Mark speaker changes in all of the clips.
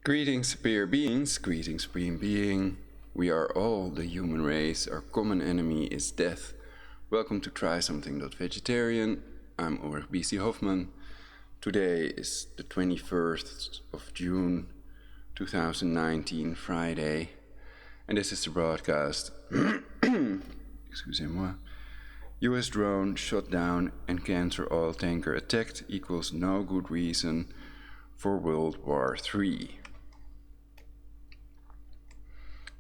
Speaker 1: Greetings, superior beings. Greetings, supreme being. We are all the human race. Our common enemy is death. Welcome to Try Something.Vegetarian. I'm Ulrich B.C. Hoffman. Today is the 21st of June 2019, Friday. And this is the broadcast. Excusez-moi. US drone shot down and cancer oil tanker attacked equals no good reason for World War III.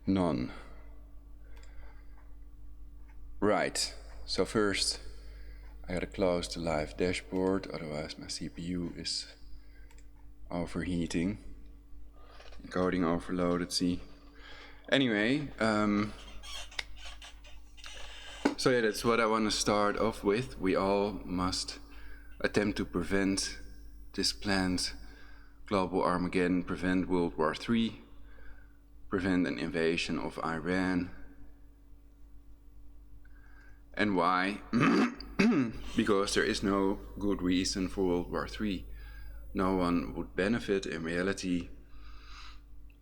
Speaker 1: None. Right, so first I gotta close the live dashboard, otherwise my CPU is overheating. Encoding overloaded, see. Anyway, so yeah, that's what I want to start off with. We all must attempt to prevent this planned global Armageddon, prevent World War III, prevent an invasion of Iran. And why? Because there is no good reason for World War III. No one would benefit. In reality,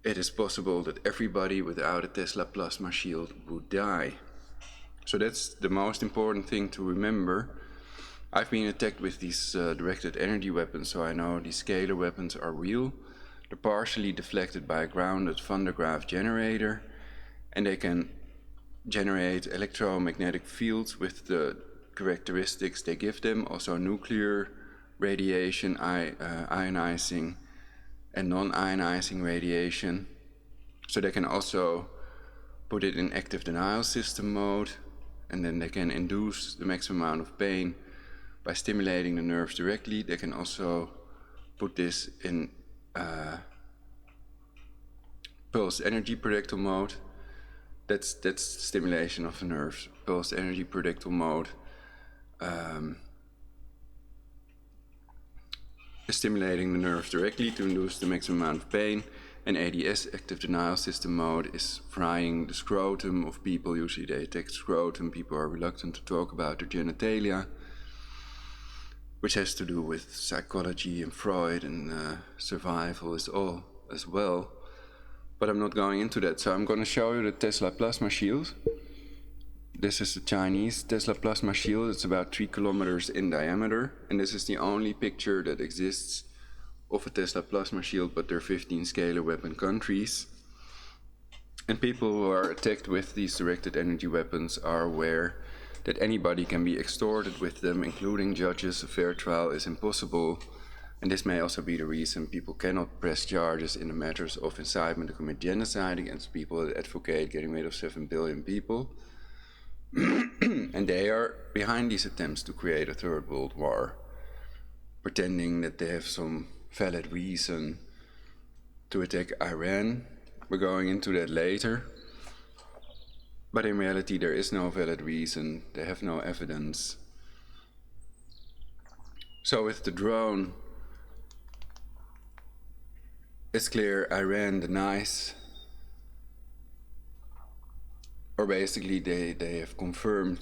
Speaker 1: it is possible that everybody without a Tesla plasma shield would die. So that's the most important thing to remember. I've been attacked with these directed energy weapons, so I know these scalar weapons are real. They're partially deflected by a grounded Van de Graaff generator, and they can generate electromagnetic fields with the characteristics they give them, also nuclear radiation, ionizing and non-ionizing radiation. So they can also put it in active denial system mode, and then they can induce the maximum amount of pain by stimulating the nerves directly. They can also put this in pulsed energy predictal mode. That's stimulation of the nerves. Pulsed energy predictal mode is stimulating the nerves directly to induce the maximum amount of pain. And ADS, active denial system mode, is frying the scrotum of people. Usually they attack scrotum. People are reluctant to talk about their genitalia, which has to do with psychology and Freud and survival is all as well. But I'm not going into that, so I'm going to show you the Tesla plasma shield. This is the Chinese Tesla plasma shield. It's about 3 kilometers in diameter, and this is the only picture that exists of a Tesla plasma shield, but there are 15 scalar weapon countries. And people who are attacked with these directed energy weapons are aware that anybody can be extorted with them, including judges. A fair trial is impossible, and this may also be the reason people cannot press charges in the matters of incitement to commit genocide against people that advocate getting rid of 7 billion people. And they are behind these attempts to create a third world war, pretending that they have some valid reason to attack Iran. We're going into that later. But in reality, there is no valid reason. They have no evidence. So with the drone, it's clear Iran denies, or basically they have confirmed,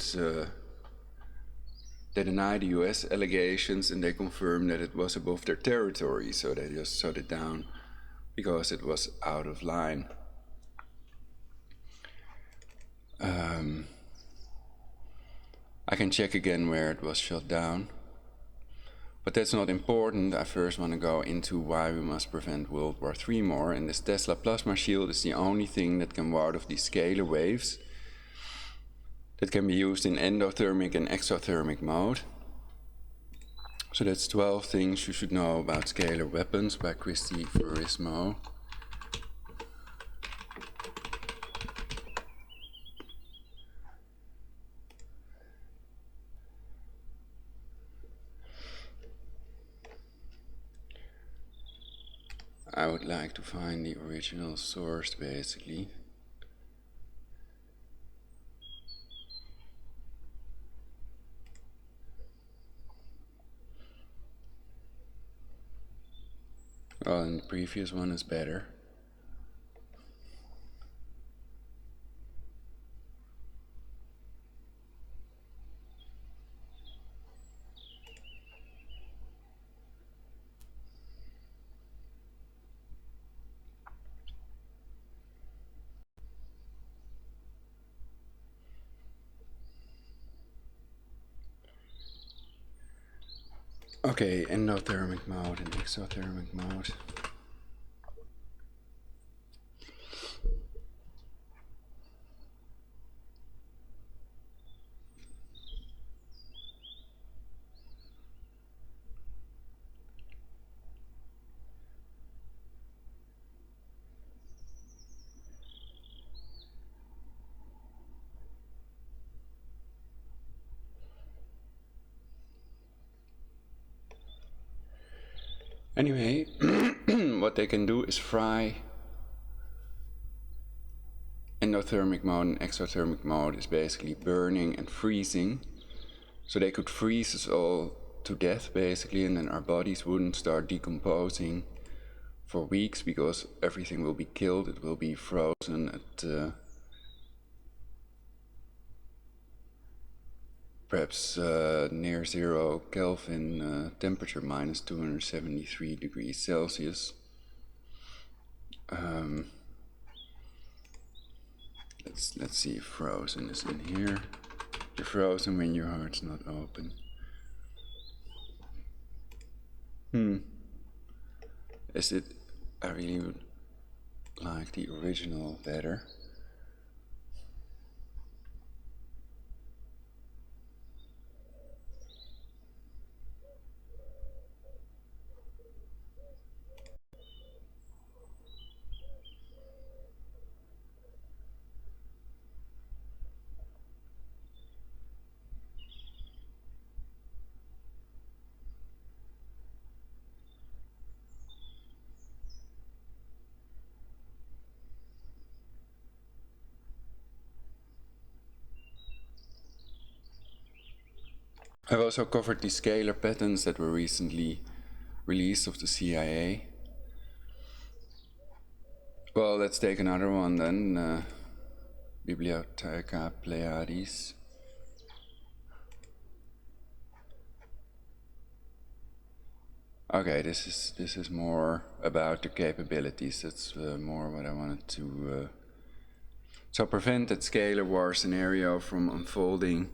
Speaker 1: they deny the US allegations, and they confirm that it was above their territory, so they just shut it down because it was out of line. I can check again where it was shut down. But that's not important. I first want to go into why we must prevent World War III more. And this Tesla plasma shield is the only thing that can ward off these scalar waves that can be used in endothermic and exothermic mode. So that's 12 things you should know about scalar weapons by Christy Furismo. I would like to find the original source, basically. Well, and the previous one is better. Okay, endothermic mode and exothermic mode. Anyway, what they can do is fry. Endothermic mode and exothermic mode is basically burning and freezing. So they could freeze us all to death basically, and then our bodies wouldn't start decomposing for weeks because everything will be killed. It will be frozen at perhaps near 0 Kelvin temperature, minus 273 degrees Celsius. Let's see if frozen is in here. You're frozen when your heart's not open. Is it? I really would like the original better. I've also covered the scalar patterns that were recently released of the CIA. Well, let's take another one then. Bibliotheca Pleiades. Okay, this is more about the capabilities. That's more what I wanted to. So prevent that scalar war scenario from unfolding.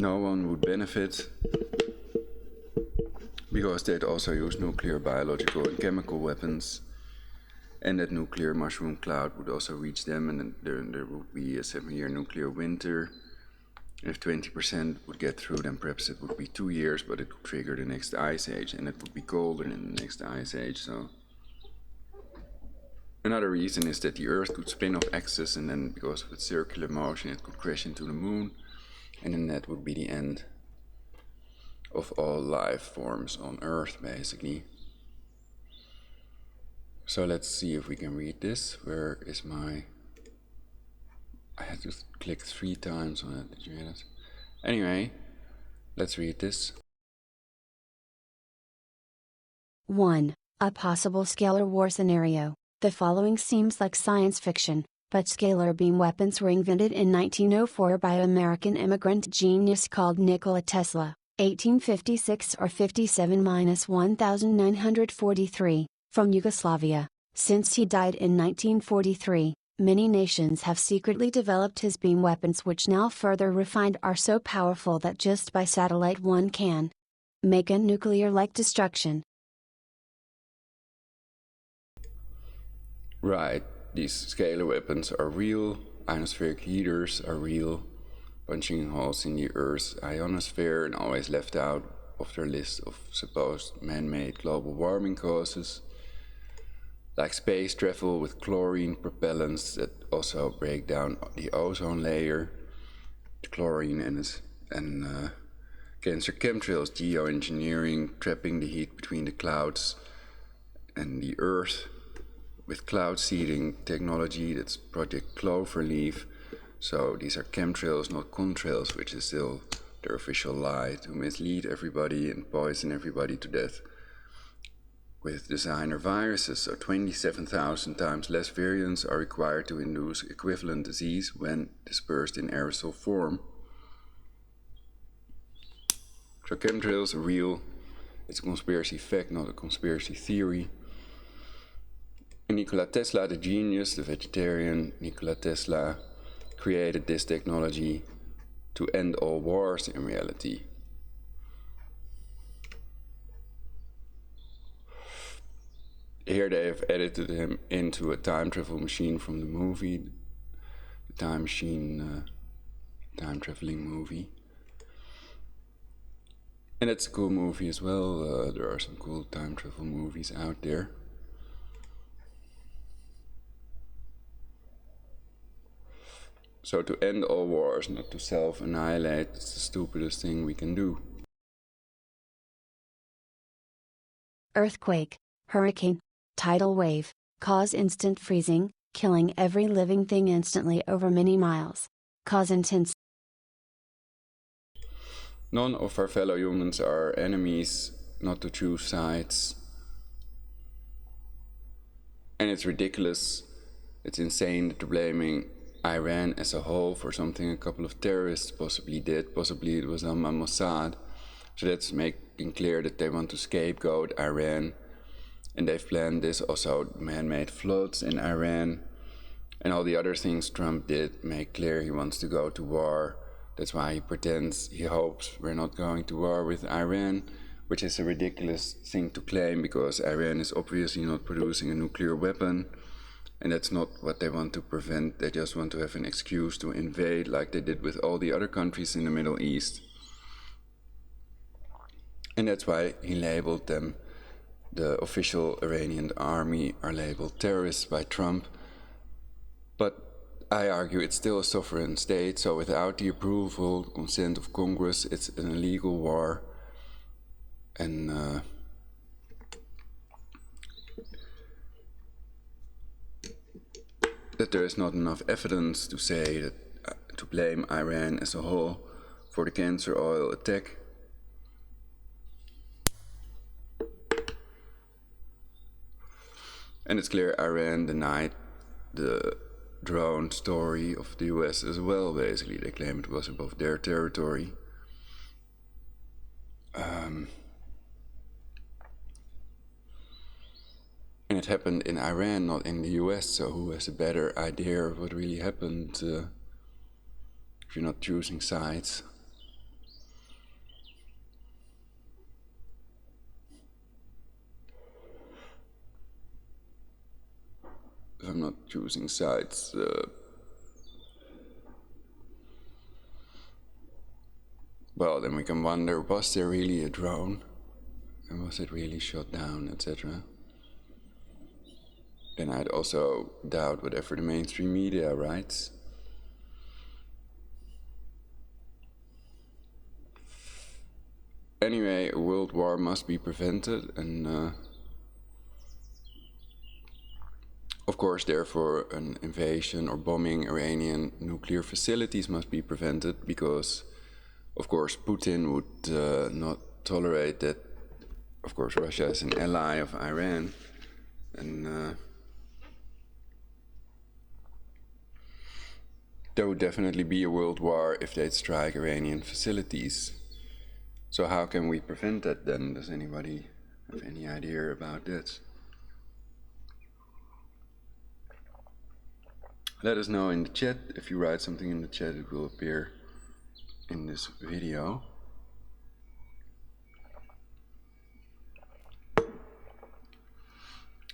Speaker 1: No one would benefit because they'd also use nuclear, biological, and chemical weapons, and that nuclear mushroom cloud would also reach them, and then there would be a 7-year nuclear winter. If 20% would get through, then perhaps it would be 2 years, but it would trigger the next ice age, and it would be colder in the next ice age. So another reason is that the Earth could spin off axis, and then because of its circular motion, it could crash into the moon, and then that would be the end of all life forms on Earth, basically. So let's see if we can read this. Where is my... I had to click 3 times on it, did you hear that? Anyway, let's read this.
Speaker 2: 1. A possible scalar war scenario. The following seems like science fiction, but scalar beam weapons were invented in 1904 by American immigrant genius called Nikola Tesla, 1856 or 57-1943, from Yugoslavia. Since he died in 1943, many nations have secretly developed his beam weapons, which now further refined are so powerful that just by satellite one can make a nuclear-like destruction.
Speaker 1: Right, these scalar weapons are real, ionospheric heaters are real, punching holes in the Earth's ionosphere and always left out of their list of supposed man-made global warming causes, like space travel with chlorine propellants that also break down the ozone layer, chlorine and cancer chemtrails, geoengineering, trapping the heat between the clouds and the Earth, with cloud seeding technology, that's Project Cloverleaf. So these are chemtrails, not contrails, which is still their official lie, to mislead everybody and poison everybody to death. With designer viruses, so 27,000 times less variants are required to induce equivalent disease when dispersed in aerosol form. So chemtrails are real. It's a conspiracy fact, not a conspiracy theory. And Nikola Tesla, the genius, the vegetarian Nikola Tesla, created this technology to end all wars in reality. here they have edited him into a time travel machine from the movie, the Time Machine, time traveling movie. And it's a cool movie as well. There are some cool time travel movies out there. So to end all wars, not to self-annihilate, it's the stupidest thing we can do.
Speaker 2: Earthquake, hurricane, tidal wave, cause instant freezing, killing every living thing instantly over many miles. Cause intense.
Speaker 1: None of our fellow humans are enemies, not to choose sides. And it's ridiculous, it's insane that they're blaming Iran as a whole for something a couple of terrorists possibly did. Possibly it was done by Mossad. So that's making clear that they want to scapegoat Iran. And they've planned this, also man-made floods in Iran. And all the other things Trump did make clear he wants to go to war. That's why he pretends, he hopes we're not going to war with Iran, which is a ridiculous thing to claim because Iran is obviously not producing a nuclear weapon. And that's not what they want to prevent. They just want to have an excuse to invade like they did with all the other countries in the Middle East. And that's why he labeled them, the official Iranian army are labeled terrorists by Trump. But I argue it's still a sovereign state, so without the approval, consent of Congress, it's an illegal war. And that there is not enough evidence to say that to blame Iran as a whole for the cancer oil attack. And it's clear Iran denied the drone story of the US as well, basically. They claim it was above their territory. And it happened in Iran, not in the US, so who has a better idea of what really happened if you're not choosing sides? If I'm not choosing sides, well, then we can wonder, was there really a drone? And was it really shot down, etc.? Then I'd also doubt whatever the mainstream media writes. Anyway, a world war must be prevented, and of course, therefore, an invasion or bombing Iranian nuclear facilities must be prevented, because, of course, Putin would not tolerate that. Of course, Russia is an ally of Iran, and there would definitely be a world war if they'd strike Iranian facilities. So how can we prevent that then? Does anybody have any idea about that? Let us know in the chat. If you write something in the chat, it will appear in this video.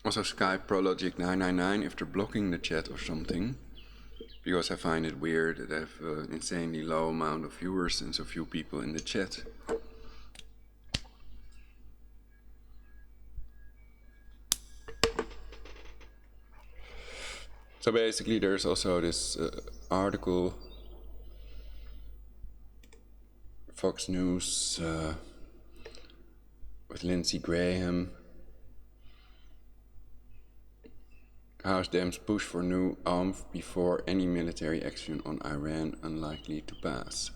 Speaker 1: Also Skype Prologic999 if they're blocking the chat or something, because I find it weird that I have an insanely low amount of viewers and so few people in the chat. So basically there's also this article, Fox News, with Lindsey Graham. House Dems push for new arms before any military action on Iran unlikely to pass.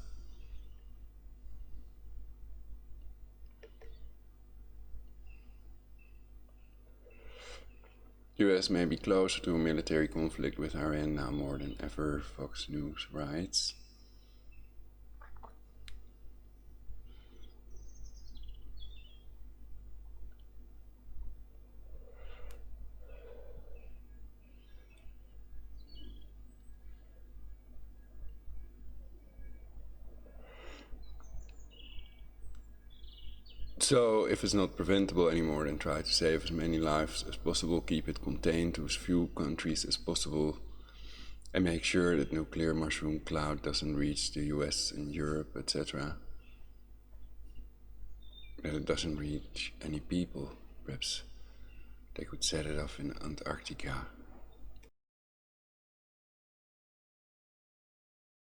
Speaker 1: US may be closer to a military conflict with Iran now more than ever, Fox News writes. So if it's not preventable anymore, then try to save as many lives as possible, keep it contained to as few countries as possible, and make sure that nuclear mushroom cloud doesn't reach the US and Europe, etc. That it doesn't reach any people. Perhaps they could set it off in Antarctica.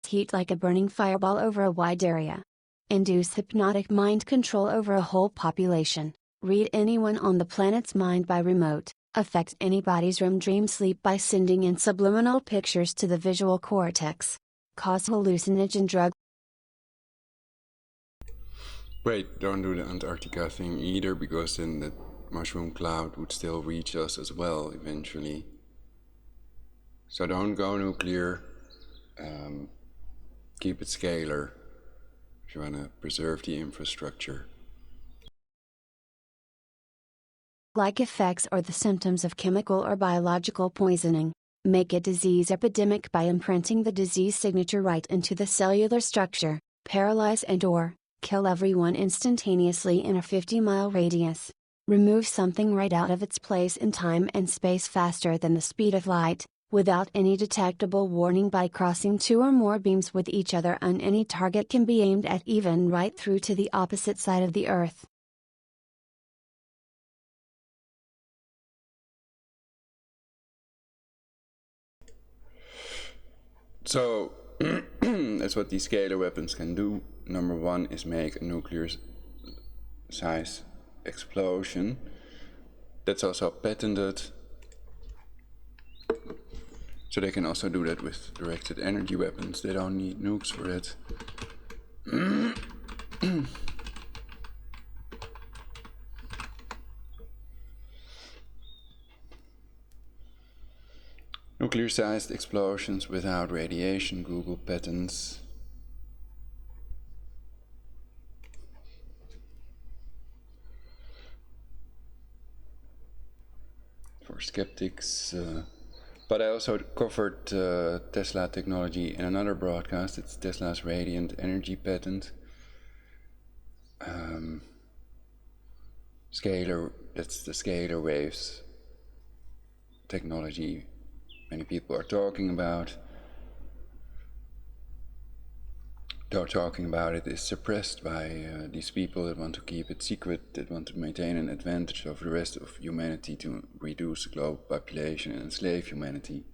Speaker 2: Heat like a burning fireball over a wide area. Induce hypnotic mind control over a whole population. Read anyone on the planet's mind by remote. Affect anybody's REM dream sleep by sending in subliminal pictures to the visual cortex. Cause hallucinogen drug.
Speaker 1: Wait, don't do the Antarctica thing either, because then the mushroom cloud would still reach us as well eventually. So don't go nuclear. Keep it scalar if you want to preserve the infrastructure.
Speaker 2: Like effects or the symptoms of chemical or biological poisoning. Make a disease epidemic by imprinting the disease signature right into the cellular structure. Paralyze and/or kill everyone instantaneously in a 50-mile radius. Remove something right out of its place in time and space faster than the speed of light, without any detectable warning by crossing 2 or more beams with each other, and any target can be aimed at, even right through to the opposite side of the Earth.
Speaker 1: So, that's what these scalar weapons can do. Number one is make a nuclear size explosion. That's also patented. So they can also do that with directed energy weapons. They don't need nukes for it. Nuclear-sized explosions without radiation, Google patents. For skeptics. But I also covered Tesla technology in another broadcast. It's Tesla's radiant energy patent. That's the scalar waves technology many people are talking about. Though talking about it is suppressed by these people that want to keep it secret, that want to maintain an advantage over the rest of humanity to reduce the global population and enslave humanity.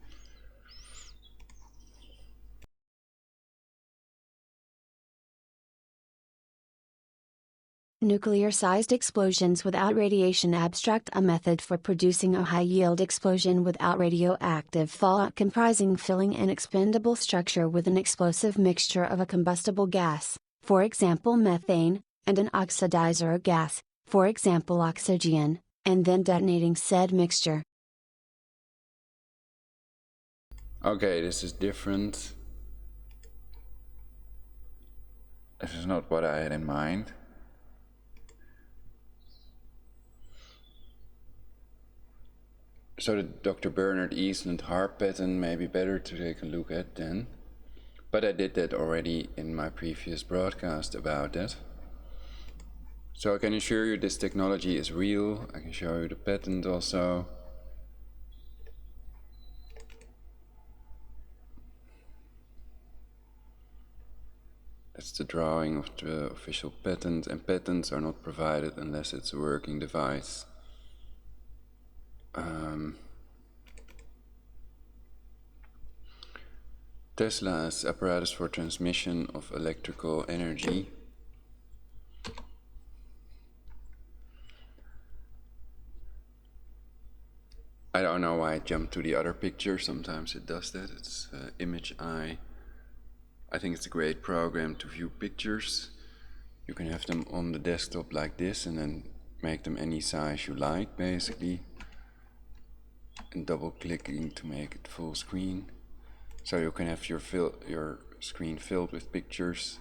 Speaker 2: Nuclear-sized explosions without radiation. Abstract: a method for producing a high-yield explosion without radioactive fallout, comprising filling an expendable structure with an explosive mixture of a combustible gas, for example methane, and an oxidizer gas, for example oxygen, and then detonating said mixture.
Speaker 1: Okay, this is different. This is not what I had in mind. So the Dr. Bernard Eastland HARP pattern may be better to take a look at then. But I did that already in my previous broadcast about that. So I can assure you this technology is real. I can show you the patent also. That's the drawing of the official patent, and patents are not provided unless it's a working device. Tesla's apparatus for transmission of electrical energy. I don't know why it jumped to the other picture. Sometimes it does that. It's Image Eye. I think it's a great program to view pictures. You can have them on the desktop like this and then make them any size you like, basically. And double clicking to make it full screen. So you can have your screen filled with pictures.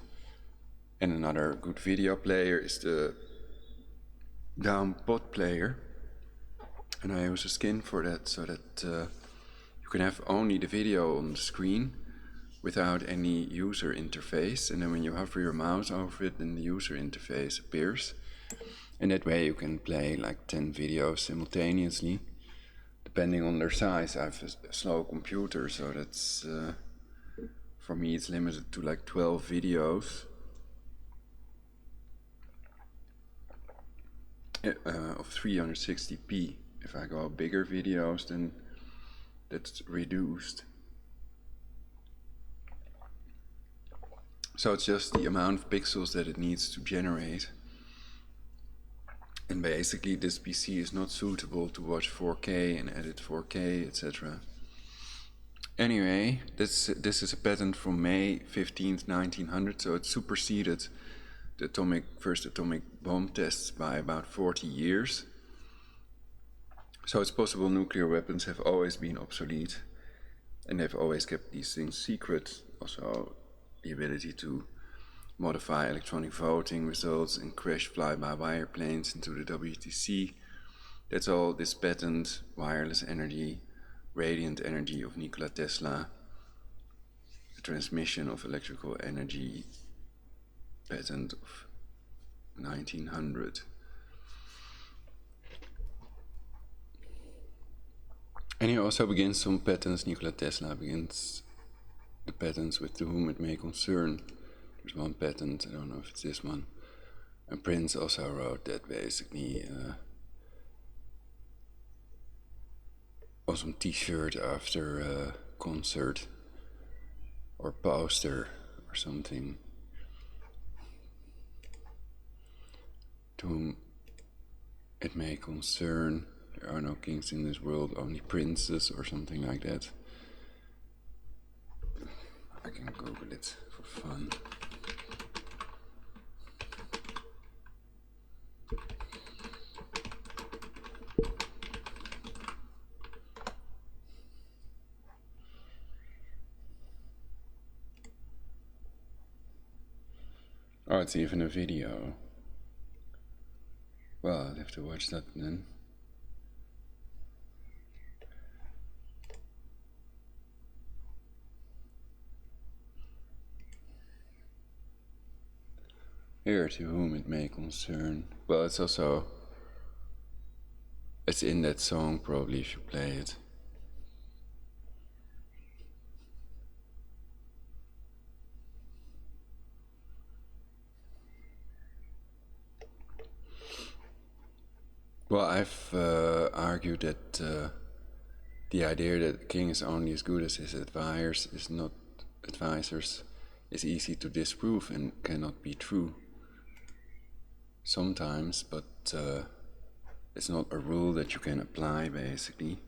Speaker 1: And another good video player is the down pod player. And I use a skin for that, so that you can have only the video on the screen without any user interface. And then when you hover your mouse over it, then the user interface appears. And that way you can play like 10 videos simultaneously, depending on their size. I have a slow computer, so that's, for me it's limited to like 12 videos of 360p. If I go bigger videos, then that's reduced. So it's just the amount of pixels that it needs to generate. And basically this PC is not suitable to watch 4K and edit 4K, etc. Anyway, this is a patent from May 15th, 1900, so it superseded the first atomic bomb tests by about 40 years. So it's possible nuclear weapons have always been obsolete, and they've always kept these things secret. Also, the ability to modify electronic voting results and crash fly-by-wire planes into the WTC. That's all this patent, wireless energy, radiant energy of Nikola Tesla, the transmission of electrical energy patent of 1900. And he also begins some patents. Nikola Tesla begins the patents with "to whom it may concern." There's one patent, I don't know if it's this one. And Prince also wrote that basically on some t-shirt after a concert or poster or something. To whom it may concern, there are no kings in this world, only princes, or something like that. I can Google it for fun. Oh, it's even a video. Well, I'll have to watch that then. Here, to whom it may concern. Well, it's also, it's in that song probably if you play it. Well, I've argued that the idea that the king is only as good as his advisors is easy to disprove and cannot be true. Sometimes, but it's not a rule that you can apply, basically.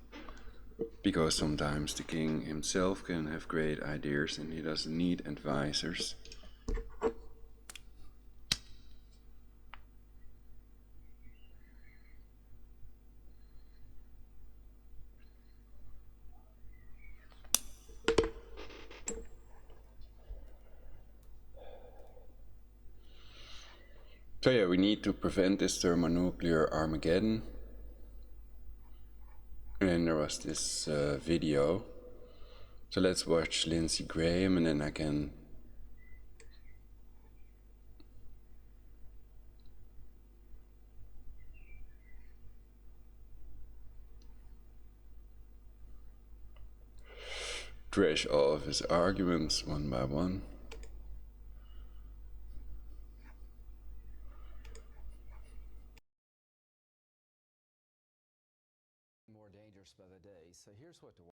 Speaker 1: Because sometimes the king himself can have great ideas and he doesn't need advisors. So yeah, we need to prevent this thermonuclear Armageddon. And then there was this video. So let's watch Lindsey Graham and then I can trash all of his arguments one by one.
Speaker 3: More dangerous by the day. So here's what to watch.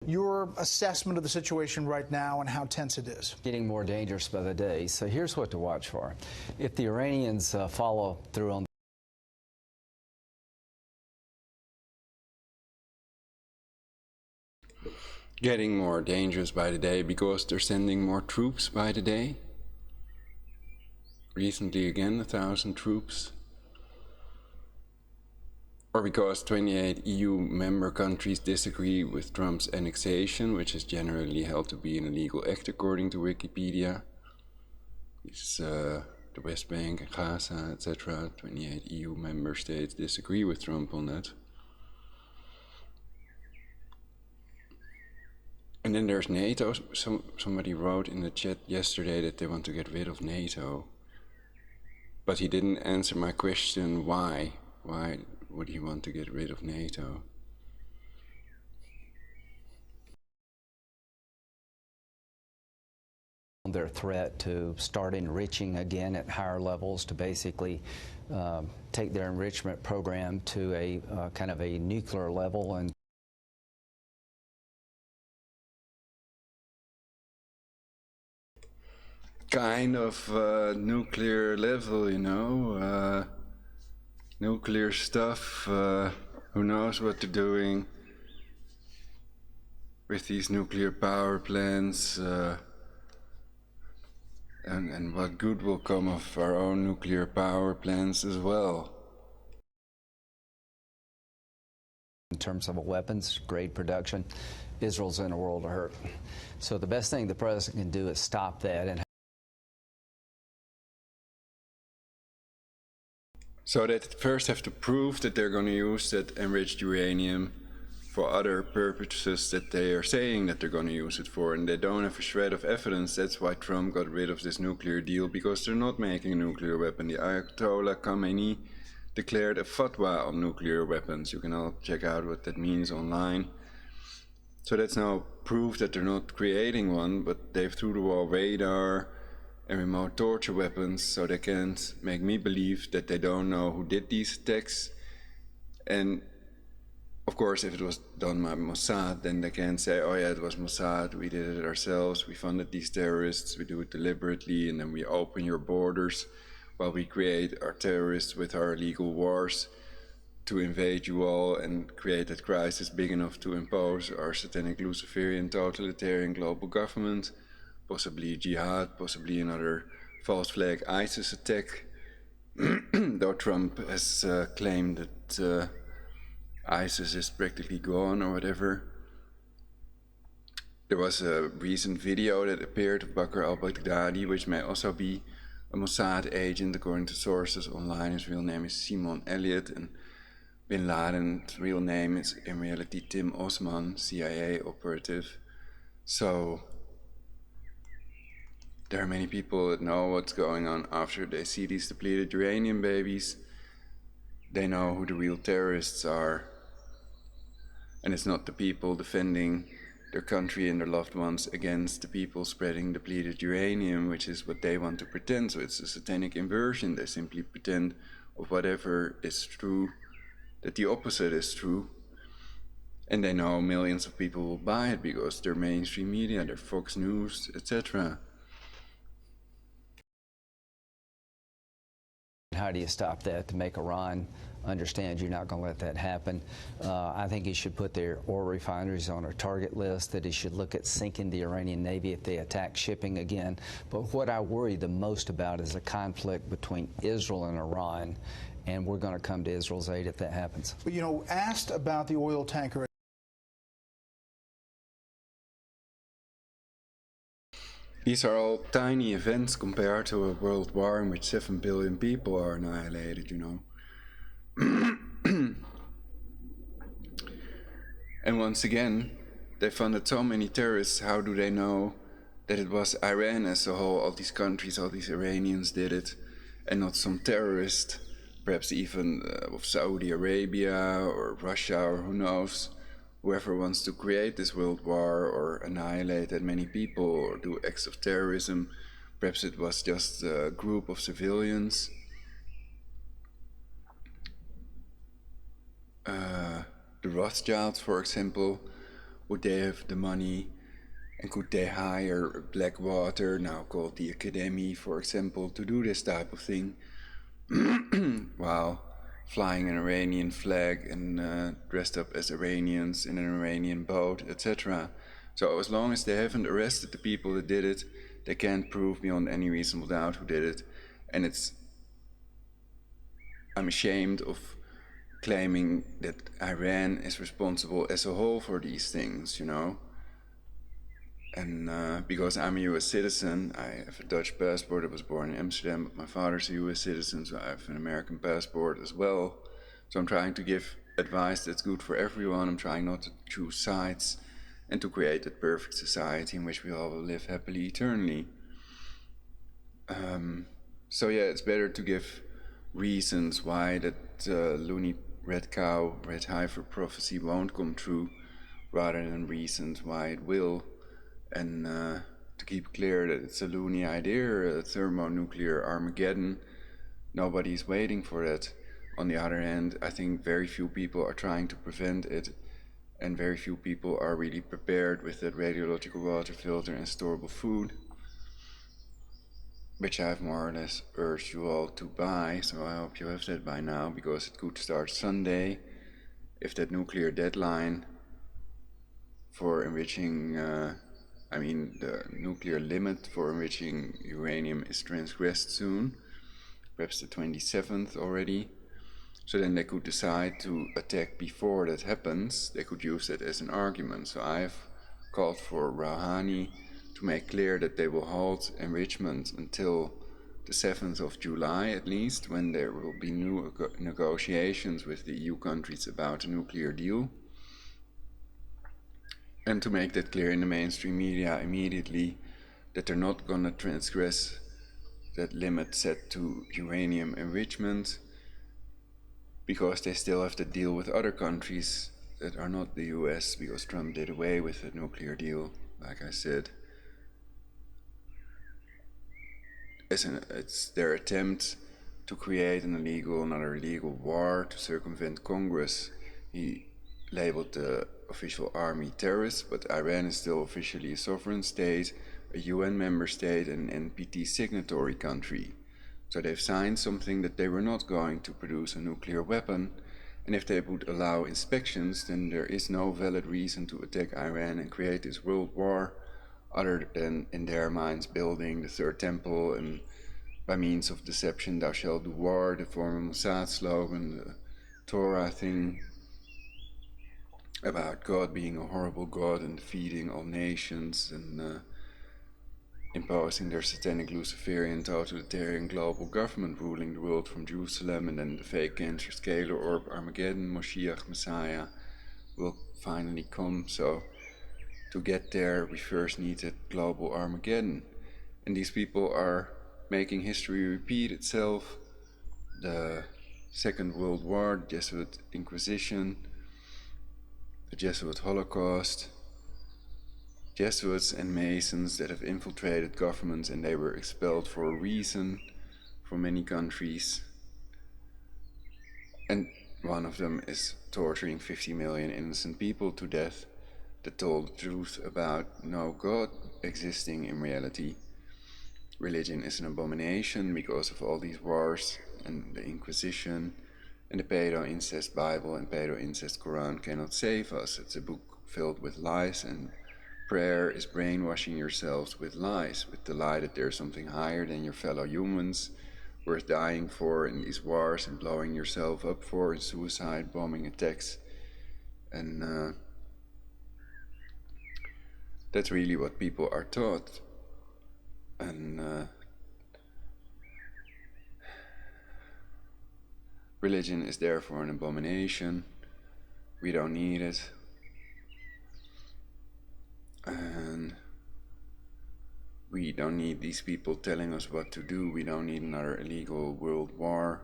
Speaker 4: Your assessment of the situation right now and how tense it is.
Speaker 3: Getting more dangerous by the day. So here's what to watch for. If the Iranians follow through on
Speaker 1: Getting more dangerous by the day because they're sending more troops by the day. Recently again 1,000 troops. Or because 28 EU member countries disagree with Trump's annexation, which is generally held to be an illegal act according to Wikipedia. It's the West Bank and Gaza, etc. 28 EU member states disagree with Trump on that. And then there's NATO. Somebody wrote in the chat yesterday that they want to get rid of NATO. But he didn't answer my question, why? Why would he want to get rid of NATO?
Speaker 3: Their threat to start enriching again at higher levels, to basically take their enrichment program to a kind of a nuclear level. And
Speaker 1: kind of nuclear level, you know, nuclear stuff. Who knows what they're doing with these nuclear power plants, and what good will come of our own nuclear power plants as well.
Speaker 3: In terms of a weapons grade production, Israel's in a world of hurt. So the best thing the president can do is stop that. And
Speaker 1: so they first have to prove that they're going to use that enriched uranium for other purposes that they are saying that they're going to use it for, and they don't have a shred of evidence. That's why Trump got rid of this nuclear deal, because they're not making a nuclear weapon. The Ayatollah Khamenei declared a fatwa on nuclear weapons. You can all check out what that means online. So that's now proof that they're not creating one, but they've through the wall radar and remote torture weapons, so they can't make me believe that they don't know who did these attacks. And of course, if it was done by Mossad, then they can't say, oh yeah, it was Mossad, we did it ourselves, we funded these terrorists, we do it deliberately, and then we open your borders while we create our terrorists with our illegal wars to invade you all and create that crisis big enough to impose our satanic Luciferian totalitarian global government, possibly jihad, possibly another false flag ISIS attack. Though Trump has claimed that ISIS is practically gone or whatever. There was a recent video that appeared of Bakr al-Baghdadi, which may also be a Mossad agent according to sources online. His real name is Simon Elliott, and Bin Laden's real name is in reality Tim Osman, CIA operative. So there are many people that know what's going on after they see these depleted uranium babies. They know who the real terrorists are. And it's not the people defending their country and their loved ones against the people spreading depleted uranium, which is what they want to pretend. So it's a satanic inversion. They simply pretend of whatever is true, that the opposite is true. And they know millions of people will buy it because they're mainstream media, they're Fox News, etc.
Speaker 3: how do you stop that to make Iran understand you're not going to let that happen? I think he should put their oil refineries on a target list, that he should look at sinking the Iranian Navy if they attack shipping again. But what I worry the most about is a conflict between Israel and Iran, and we're going to come to Israel's aid if that happens.
Speaker 4: But, you know, asked about the oil tanker.
Speaker 1: These are all tiny events compared to a world war in which 7 billion people are annihilated, you know. And once again, they funded so many terrorists. How do they know that it was Iran as a whole, all these countries, all these Iranians did it, and not some terrorist, perhaps even of Saudi Arabia or Russia or who knows? Whoever wants to create this world war or annihilate that many people or do acts of terrorism, perhaps it was just a group of civilians. The Rothschilds, for example, would they have the money and could they hire Blackwater, now called the Academy, for example, to do this type of thing while flying an Iranian flag and dressed up as Iranians in an Iranian boat, etc. So as long as they haven't arrested the people that did it, they can't prove beyond any reasonable doubt who did it. And I'm ashamed of claiming that Iran is responsible as a whole for these things, you know. And because I'm a US citizen, I have a Dutch passport. I was born in Amsterdam, but my father's a US citizen, so I have an American passport as well. So I'm trying to give advice that's good for everyone. I'm trying not to choose sides and to create that perfect society in which we all will live happily eternally. So yeah, it's better to give reasons why that loony red cow, red heifer prophecy won't come true, rather than reasons why it will. And to keep clear that it's a loony idea, a thermonuclear Armageddon, nobody's waiting for that. On the other hand, I think very few people are trying to prevent it, and very few people are really prepared with that radiological water filter and storable food, which I've more or less urged you all to buy, so I hope you have that by now, because it could start Sunday if that nuclear deadline for enriching, the nuclear limit for enriching uranium is transgressed soon, perhaps the 27th already. So then they could decide to attack before that happens. They could use that as an argument. So I've called for Rouhani to make clear that they will halt enrichment until the 7th of July at least, when there will be new negotiations with the EU countries about a nuclear deal. And to make that clear in the mainstream media immediately, that they're not going to transgress that limit set to uranium enrichment, because they still have to deal with other countries that are not the US, because Trump did away with the nuclear deal, like I said. It's their attempt to create another illegal war to circumvent Congress. He labeled the official army terrorists, but Iran is still officially a sovereign state, a UN member state, and an NPT signatory country. So they've signed something that they were not going to produce a nuclear weapon, and if they would allow inspections, then there is no valid reason to attack Iran and create this world war, other than, in their minds, building the third temple, and by means of deception thou shalt do war, the former Mossad slogan, the Torah thing about God being a horrible God and defeating all nations, and imposing their satanic Luciferian totalitarian global government ruling the world from Jerusalem, and then the fake cancer scalar orb Armageddon, Moshiach, Messiah will finally come. So to get there, we first need that global Armageddon. And these people are making history repeat itself. The Second World War, the Jesuit Inquisition, the Jesuit Holocaust, Jesuits and Masons that have infiltrated governments, and they were expelled for a reason from many countries. And one of them is torturing 50 million innocent people to death that told the truth about no God existing in reality. Religion is an abomination because of all these wars and the Inquisition, and the pedo-incest Bible and pedo-incest Quran cannot save us. It's a book filled with lies, and prayer is brainwashing yourselves with lies, with the lie that there's something higher than your fellow humans, worth dying for in these wars and blowing yourself up for in suicide bombing attacks. And that's really what people are taught. And religion is therefore an abomination. We don't need it. And we don't need these people telling us what to do. We don't need another illegal world war.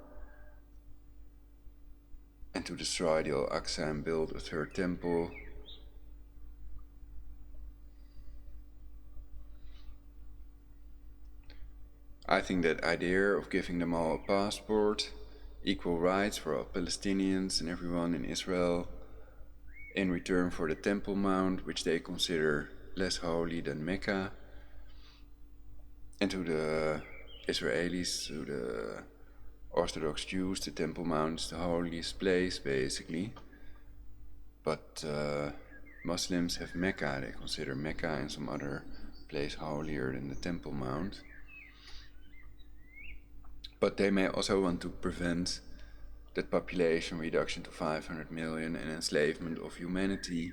Speaker 1: And to destroy the Al-Aqsa and build a third temple. I think that idea of giving them all a passport, equal rights for all Palestinians and everyone in Israel, in return for the Temple Mount, which they consider less holy than Mecca, and to the Israelis, to the Orthodox Jews, the Temple Mount is the holiest place, basically. But Muslims have Mecca. They consider Mecca and some other place holier than the Temple Mount. But they may also want to prevent that population reduction to 500 million and enslavement of humanity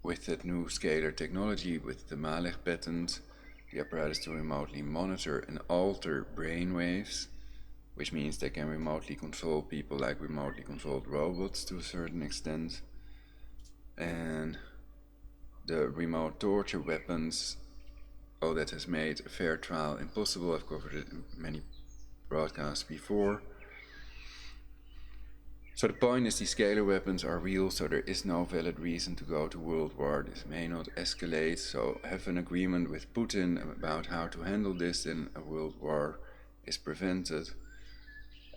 Speaker 1: with that new scalar technology, with the Malech patent, the apparatus to remotely monitor and alter brainwaves, which means they can remotely control people like remotely controlled robots to a certain extent. And the remote torture weapons, all that has made a fair trial impossible. I've covered it in many broadcasts before. So the point is, these scalar weapons are real, so there is no valid reason to go to world war. This may not escalate, so have an agreement with Putin about how to handle this, then a world war is prevented.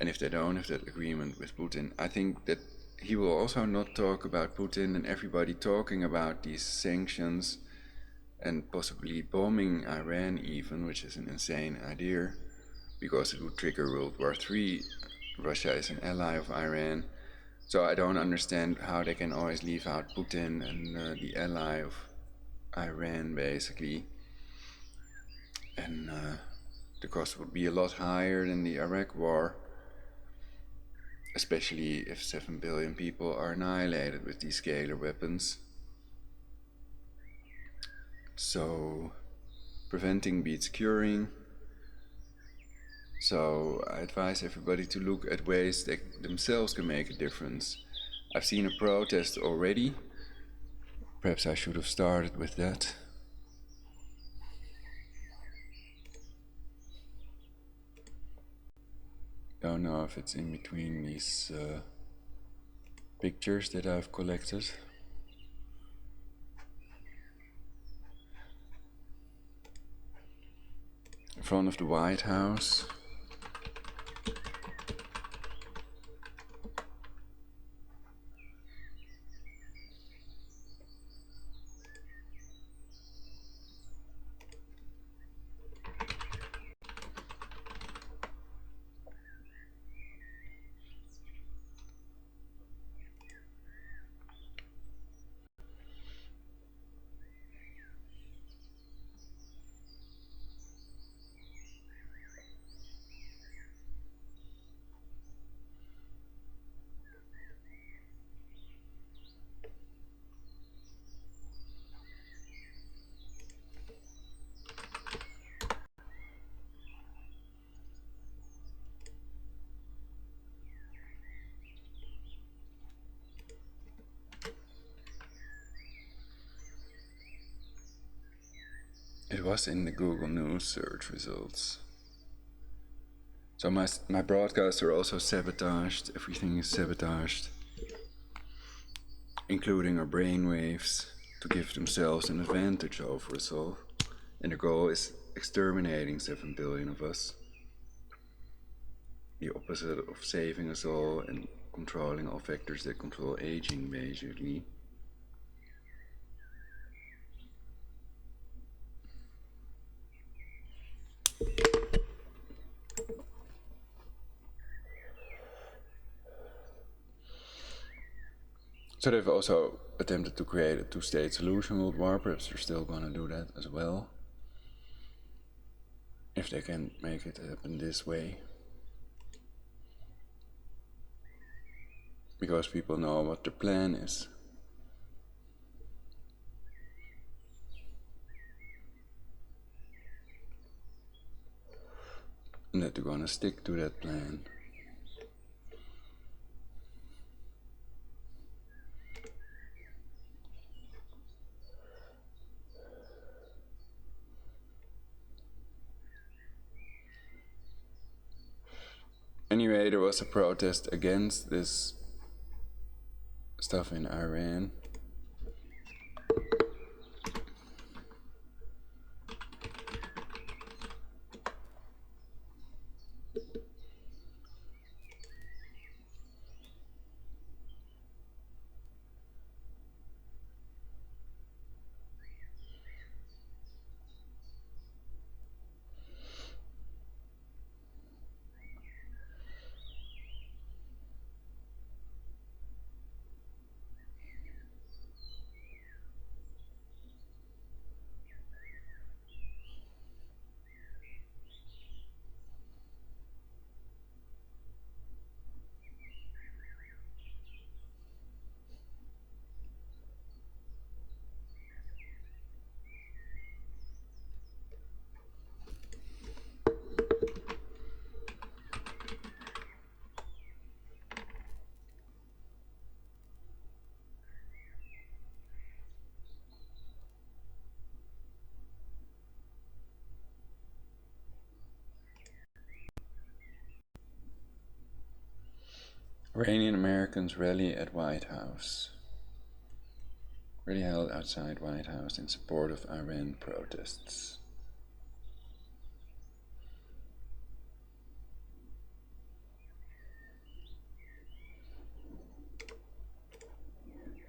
Speaker 1: And if they don't have that agreement with Putin, I think that he will also not talk about Putin and everybody talking about these sanctions and possibly bombing Iran even, which is an insane idea, because it would trigger World War III. Russia is an ally of Iran. So I don't understand how they can always leave out Putin and the ally of Iran, basically. And the cost would be a lot higher than the Iraq war, especially if 7 billion people are annihilated with these scalar weapons. So preventing beats curing. So I advise everybody to look at ways that themselves can make a difference. I've seen a protest already. Perhaps I should have started with that. Don't know if it's in between these pictures that I've collected. In front of the White House. It was in the Google News search results. So my broadcasts are also sabotaged. Everything is sabotaged, including our brainwaves, to give themselves an advantage over us all. And the goal is exterminating 7 billion of us. The opposite of saving us all and controlling all factors that control aging, basically. So they've also attempted to create a two-state solution world war. Perhaps they're still gonna do that as well, if they can make it happen this way. Because people know what their plan is. And that they're gonna stick to that plan. Anyway, there was a protest against this stuff in Iran. Iranian Americans rally at White House. Rally held outside White House in support of Iran protests.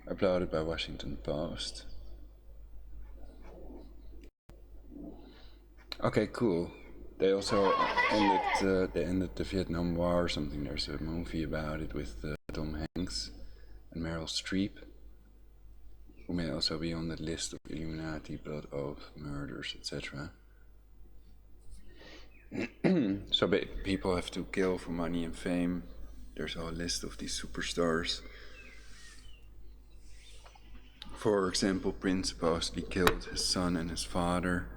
Speaker 1: Uploaded by Washington Post. Okay, cool. They also ended the Vietnam War or something. There's a movie about it with Tom Hanks and Meryl Streep, who may also be on that list of Illuminati, blood oath, murders, etc. So people have to kill for money and fame. There's a list of these superstars. For example, Prince supposedly killed his son and his father.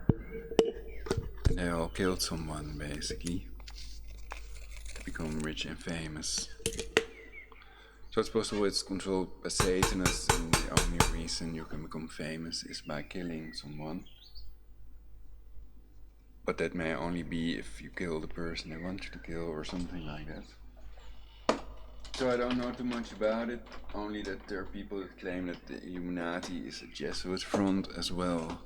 Speaker 1: And they all killed someone, basically, to become rich and famous. So it's possible it's controlled by Satanists, and the only reason you can become famous is by killing someone. But that may only be if you kill the person they want you to kill, or something like that. So I don't know too much about it, only that there are people that claim that the Illuminati is a Jesuit front as well.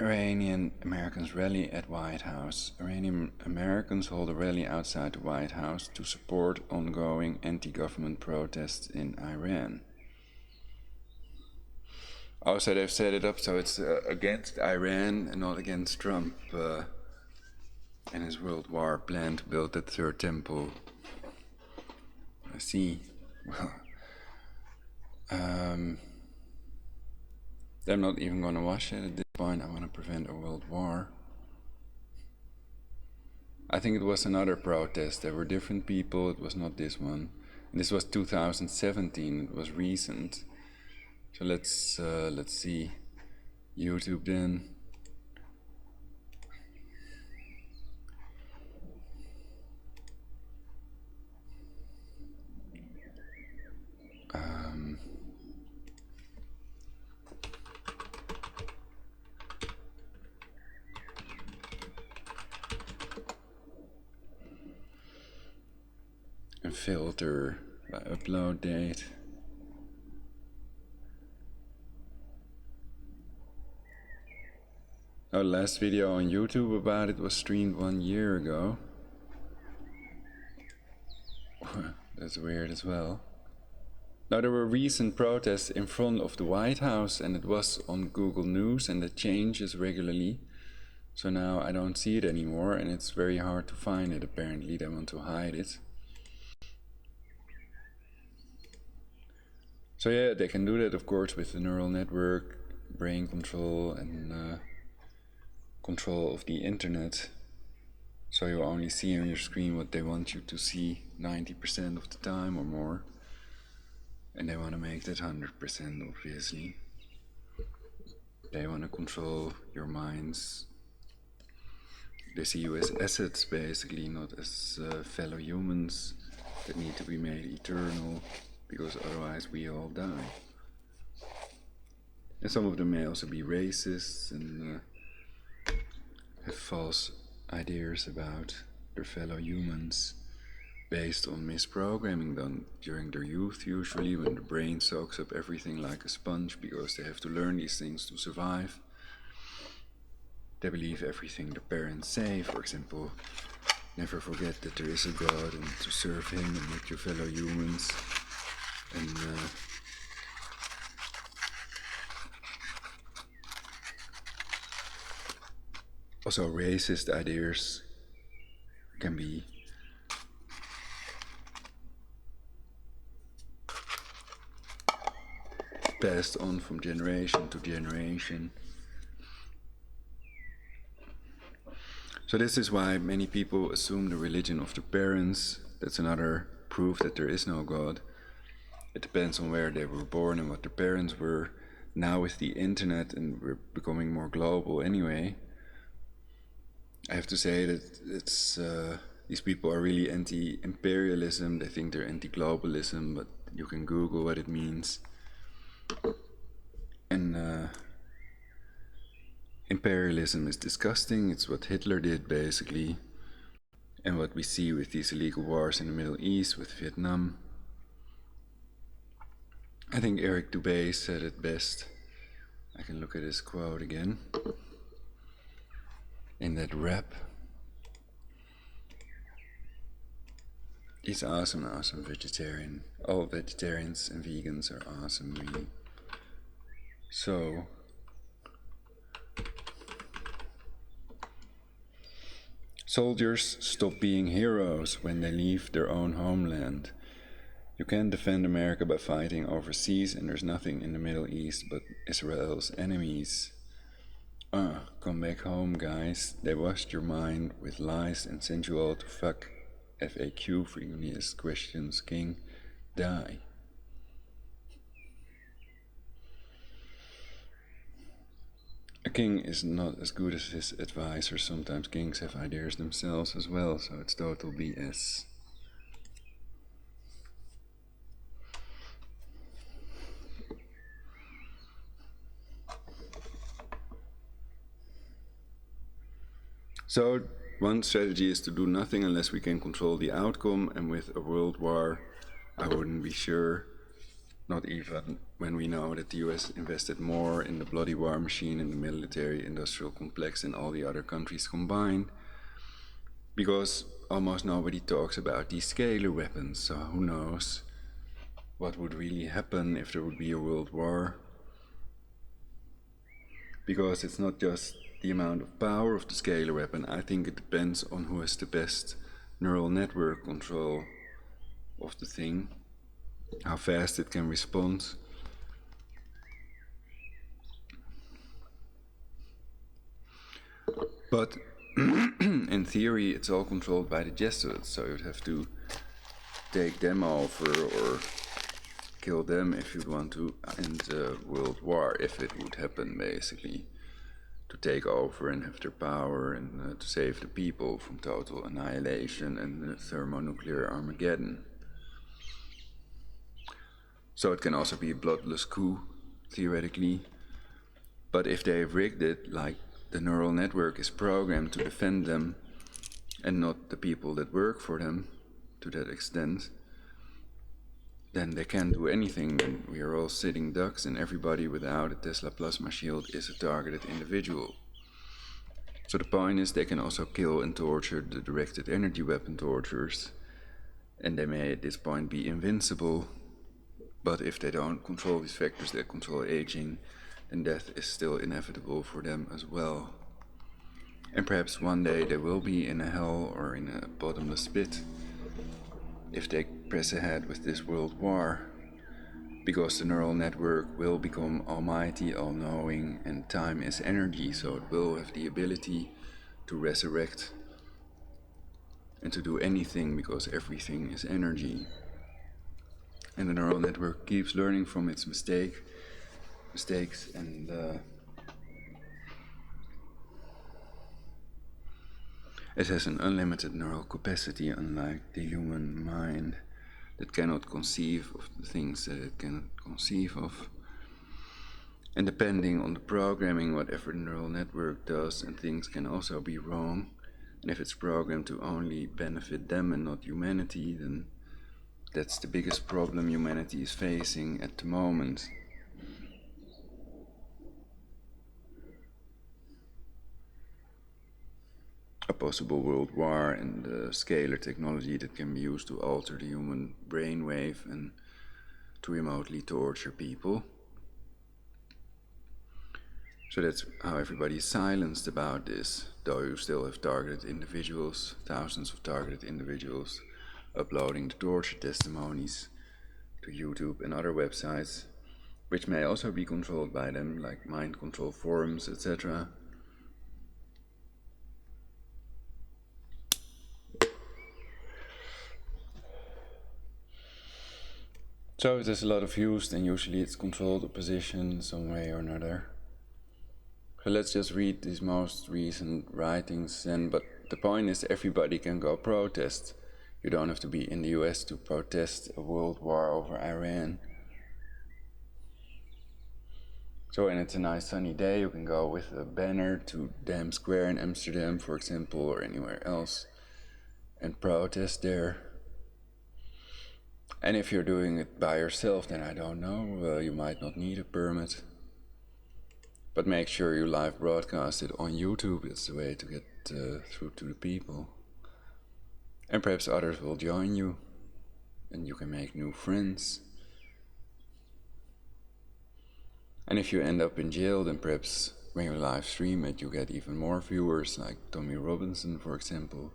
Speaker 1: Iranian Americans rally at White House. Iranian Americans hold a rally outside the White House to support ongoing anti-government protests in Iran. Oh, so they've set it up so it's against Iran and not against Trump and his World War plan to build that third temple. I see. Well, they're not even going to watch it at this point. I want to prevent a world war. I think it was another protest. There were different people. It was not this one. And this was 2017. It was recent. So let's see. YouTube then. And filter by upload date. Our last video on YouTube about it was streamed 1 year ago. That's weird as well. Now there were recent protests in front of the White House, and it was on Google News, and it changes regularly. So now I don't see it anymore, and it's very hard to find it. Apparently they want to hide it. So yeah, they can do that, of course, with the neural network, brain control, and control of the internet. So you only see on your screen what they want you to see 90% of the time or more. And they want to make that 100%, obviously. They want to control your minds. They see you as assets, basically, not as fellow humans that need to be made eternal, because otherwise we all die. And some of them may also be racists and have false ideas about their fellow humans based on misprogramming done during their youth, usually when the brain soaks up everything like a sponge because they have to learn these things to survive. They believe everything their parents say, for example, never forget that there is a God and to serve him and with your fellow humans. And also racist ideas can be passed on from generation to generation. So this is why many people assume the religion of the parents. That's another proof that there is no God. It depends on where they were born and what their parents were. Now with the internet, and we're becoming more global anyway, I have to say that it's these people are really anti-imperialism. They think they're anti-globalism, but you can Google what it means. And imperialism is disgusting. It's what Hitler did, basically. And what we see with these illegal wars in the Middle East, with Vietnam. I think Eric Dubay said it best. I can look at his quote again. In that rap. He's awesome vegetarian. All vegetarians and vegans are awesome, really. So, soldiers stop being heroes when they leave their own homeland. You can't defend America by fighting overseas, and there's nothing in the Middle East but Israel's enemies. Come back home, guys. They washed your mind with lies and sent you all to fuck. FAQ, frequently asked questions, king, die. A king is not as good as his advisor. Sometimes kings have ideas themselves as well, so it's total BS. So, one strategy is to do nothing unless we can control the outcome, and with a world war, I wouldn't be sure, not even when we know that the US invested more in the bloody war machine in the military-industrial complex than all the other countries combined, because almost nobody talks about these scalar weapons, so who knows what would really happen if there would be a world war, because it's not just the amount of power of the scalar weapon. I think it depends on who has the best neural network control of the thing, how fast it can respond. But in theory, it's all controlled by the Jesuits, so you'd have to take them over or kill them if you'd want to end the world war, if it would happen, basically. To take over and have their power and to save the people from total annihilation and thermonuclear Armageddon. So it can also be a bloodless coup, theoretically. But if they've rigged it, like the neural network is programmed to defend them and not the people that work for them to that extent, then they can't do anything. Then we are all sitting ducks, and everybody without a Tesla plasma shield is a targeted individual. So the point is, they can also kill and torture the directed energy weapon torturers, and they may at this point be invincible, but if they don't control these factors that control aging, then death is still inevitable for them as well. And perhaps one day they will be in a hell or in a bottomless pit if they press ahead with this world war, because the neural network will become almighty, all-knowing, and time is energy, so it will have the ability to resurrect and to do anything, because everything is energy. And the neural network keeps learning from its mistakes, and it has an unlimited neural capacity, unlike the human mind that cannot conceive of the things that it cannot conceive of. And depending on the programming, whatever the neural network does and things can also be wrong. And if it's programmed to only benefit them and not humanity, then that's the biggest problem humanity is facing at the moment. A possible world war and the scalar technology that can be used to alter the human brainwave and to remotely torture people. So that's how everybody is silenced about this, though you still have targeted individuals, thousands of targeted individuals, uploading the torture testimonies to YouTube and other websites, which may also be controlled by them, like mind control forums, etc. So there's a lot of use, and usually it's controlled opposition some way or another. So let's just read these most recent writings then, but the point is everybody can go protest. You don't have to be in the US to protest a world war over Iran. So when it's a nice sunny day, you can go with a banner to Dam Square in Amsterdam, for example, or anywhere else, and protest there. And if you're doing it by yourself, then I don't know, you might not need a permit. But make sure you live broadcast it on YouTube. It's the way to get through to the people. And perhaps others will join you, and you can make new friends. And if you end up in jail, then perhaps when you live stream it, you get even more viewers, like Tommy Robinson, for example.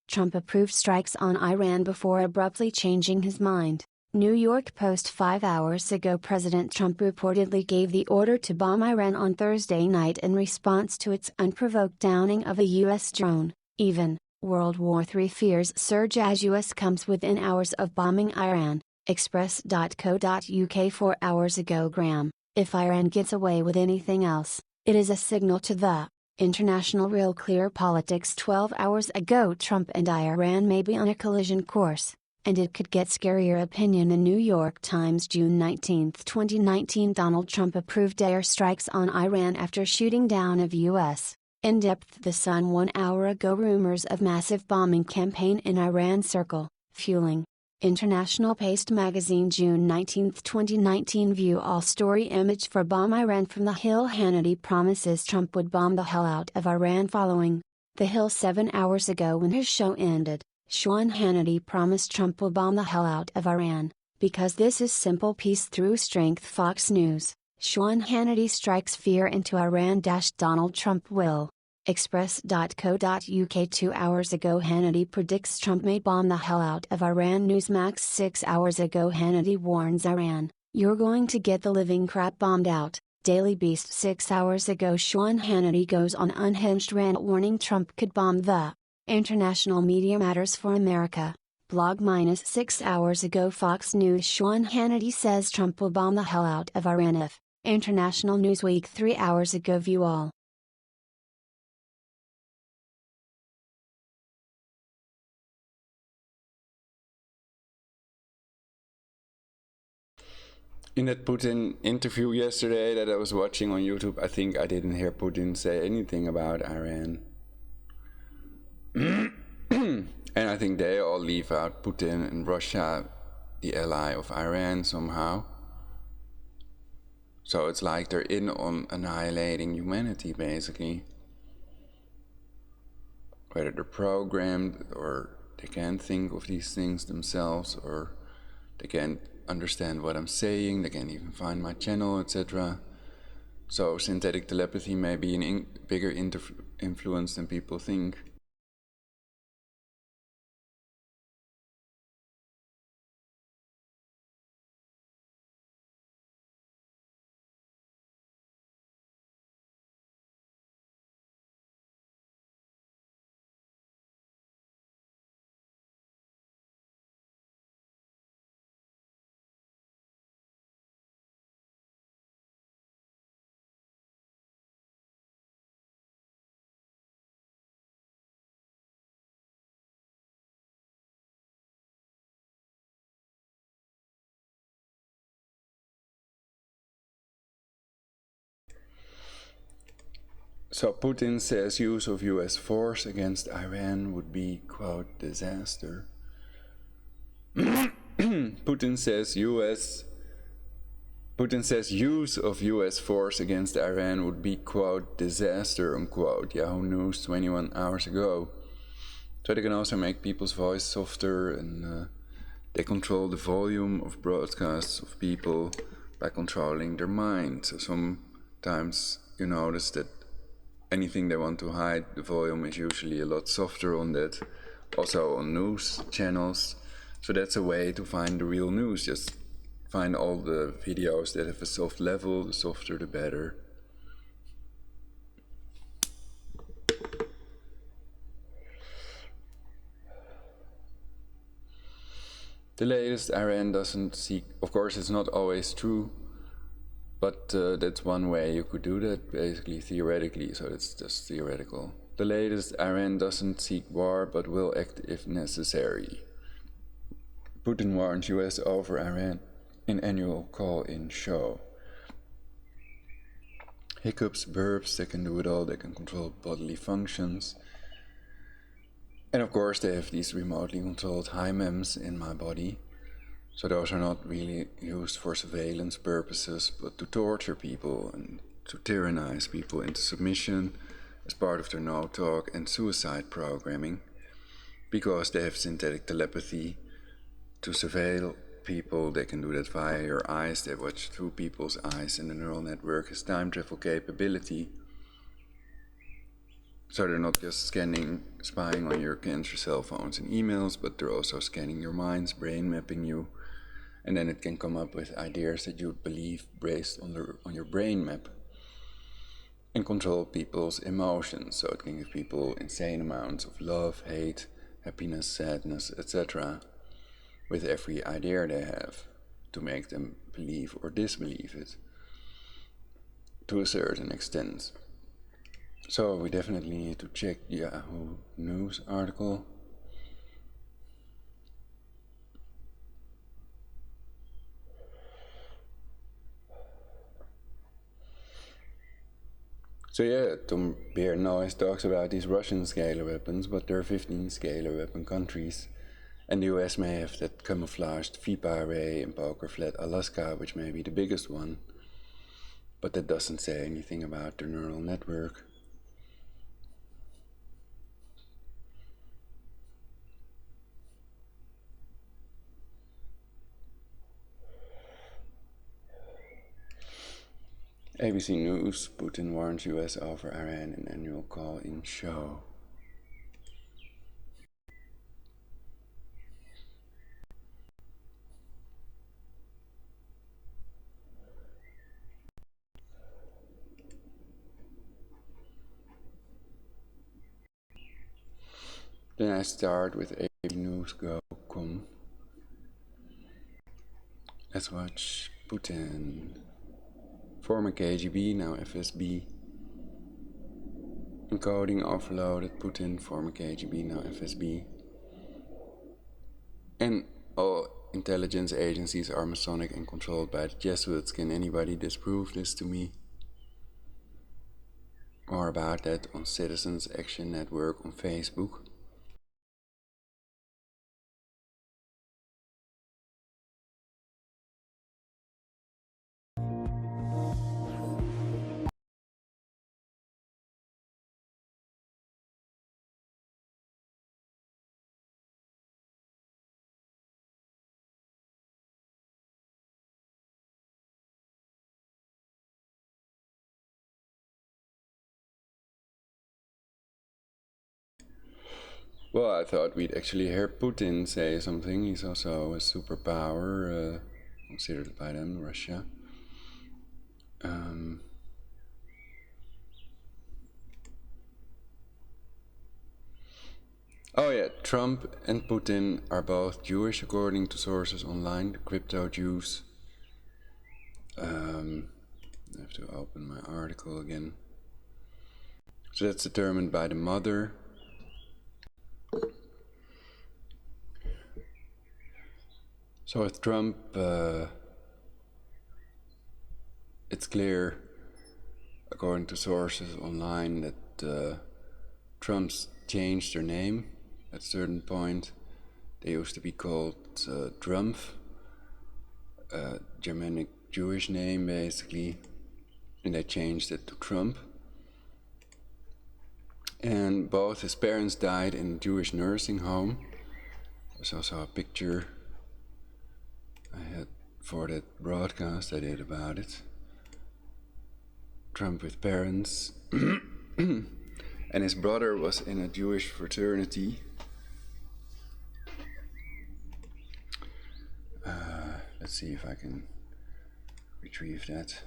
Speaker 2: Trump approved strikes on Iran before abruptly changing his mind. New York Post 5 hours ago. President Trump reportedly gave the order to bomb Iran on Thursday night in response to its unprovoked downing of a U.S. drone. Even, World War III fears surge as U.S. comes within hours of bombing Iran. Express.co.uk 4 hours ago. Graham, if Iran gets away with anything else, it is a signal to the international real clear politics. 12 hours ago. Trump and Iran may be on a collision course, and it could get scarier. Opinion. The New York Times, June 19, 2019. Donald Trump approved airstrikes on Iran after shooting down of U.S. In-depth. The Sun 1 hour ago. Rumors of massive bombing campaign in Iran circle, fueling. International Paste Magazine, June 19, 2019. View all story image for bomb Iran from The Hill. Hannity promises Trump would bomb the hell out of Iran following The Hill. 7 hours ago. When his show ended, Sean Hannity promised Trump will bomb the hell out of Iran, because this is simple peace through strength. Fox News, Sean Hannity strikes fear into Iran. Donald Trump will. Express.co.uk 2 hours ago. Hannity predicts Trump may bomb the hell out of Iran. Newsmax 6 hours ago. Hannity warns Iran, you're going to get the living crap bombed out. Daily Beast 6 hours ago. Sean Hannity goes on unhinged rant warning Trump could bomb the international media. Matters for America, blog 6 hours ago. Fox News, Sean Hannity says Trump will bomb the hell out of Iran if. International Newsweek 3 hours ago. View all.
Speaker 1: In that Putin interview yesterday that I was watching on YouTube, I think I didn't hear Putin say anything about Iran. And I think they all leave out Putin and Russia, the ally of Iran, somehow. So it's like they're in on annihilating humanity, basically. Whether they're programmed, or they can't think of these things themselves, or they can't understand what I'm saying, they can't even find my channel, etc. So synthetic telepathy may be an bigger influence than people think. So Putin says use of US force against Iran would be, quote, disaster. Putin says use of US force against Iran would be, quote, disaster, unquote. Yahoo News 21 hours ago. So they can also make people's voice softer, and they control the volume of broadcasts of people by controlling their mind. So sometimes you notice that anything they want to hide, the volume is usually a lot softer on that. Also on news channels. So that's a way to find the real news. Just find all the videos that have a soft level, the softer the better. The latest, Iran doesn't seek, of course it's not always true, but that's one way you could do that, basically theoretically, so it's just theoretical. The latest, Iran doesn't seek war, but will act if necessary. Putin warns US over Iran in annual call-in show. hiccups, burps, they can do it all, they can control bodily functions. And of course they have these remotely controlled hymems in my body. So those are not really used for surveillance purposes, but to torture people and to tyrannize people into submission as part of their no-talk and suicide programming, because they have synthetic telepathy to surveil people. They can do that via your eyes, they watch through people's eyes, and the neural network has time travel capability. So they're not just spying on your cancer cell phones and emails, but they're also scanning your minds, brain mapping you, and then it can come up with ideas that you believe based on your brain map, and control people's emotions. So it can give people insane amounts of love, hate, happiness, sadness, etc. with every idea they have, to make them believe or disbelieve it to a certain extent. So we definitely need to check the Yahoo News article. So yeah, Tom Beer-Noyes talks about these Russian scalar weapons, but there are 15 scalar weapon countries. And the US may have that camouflaged FIPA array in Poker Flat, Alaska, which may be the biggest one. But that doesn't say anything about their neural network. ABC News, Putin warns US over Iran in annual call-in show. Then I start with abcnews.com. Let's watch Putin. Former KGB, now FSB. Encoding overloaded. Putin, former KGB, now FSB. And all intelligence agencies are Masonic and controlled by the Jesuits. Can anybody disprove this to me? More about that on Citizens Action Network on Facebook. Well, I thought we'd actually hear Putin say something. He's also a superpower, considered by them, Russia. Oh yeah, Trump and Putin are both Jewish according to sources online, the crypto Jews. I have to open my article again. So that's determined by the mother. So with Trump, it's clear, according to sources online, that Trump's changed their name at a certain point. They used to be called Drumpf, a Germanic Jewish name basically, and they changed it to Trump. And both his parents died in a Jewish nursing home. There's also a picture I had for that broadcast I did about it. Trump with parents. And his brother was in a Jewish fraternity. Let's see if I can retrieve that.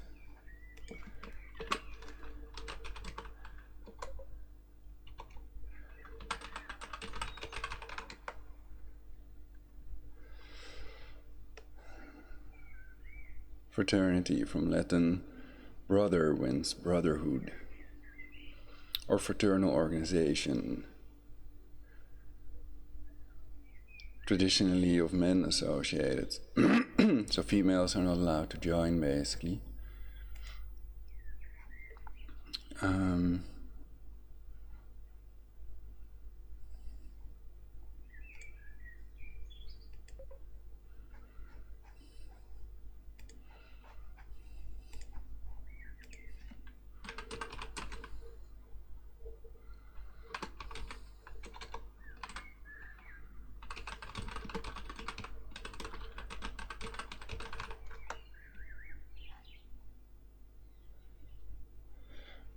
Speaker 1: Fraternity, from Latin brother, whence brotherhood, or fraternal organization, traditionally of men associated. So females are not allowed to join, basically. Um,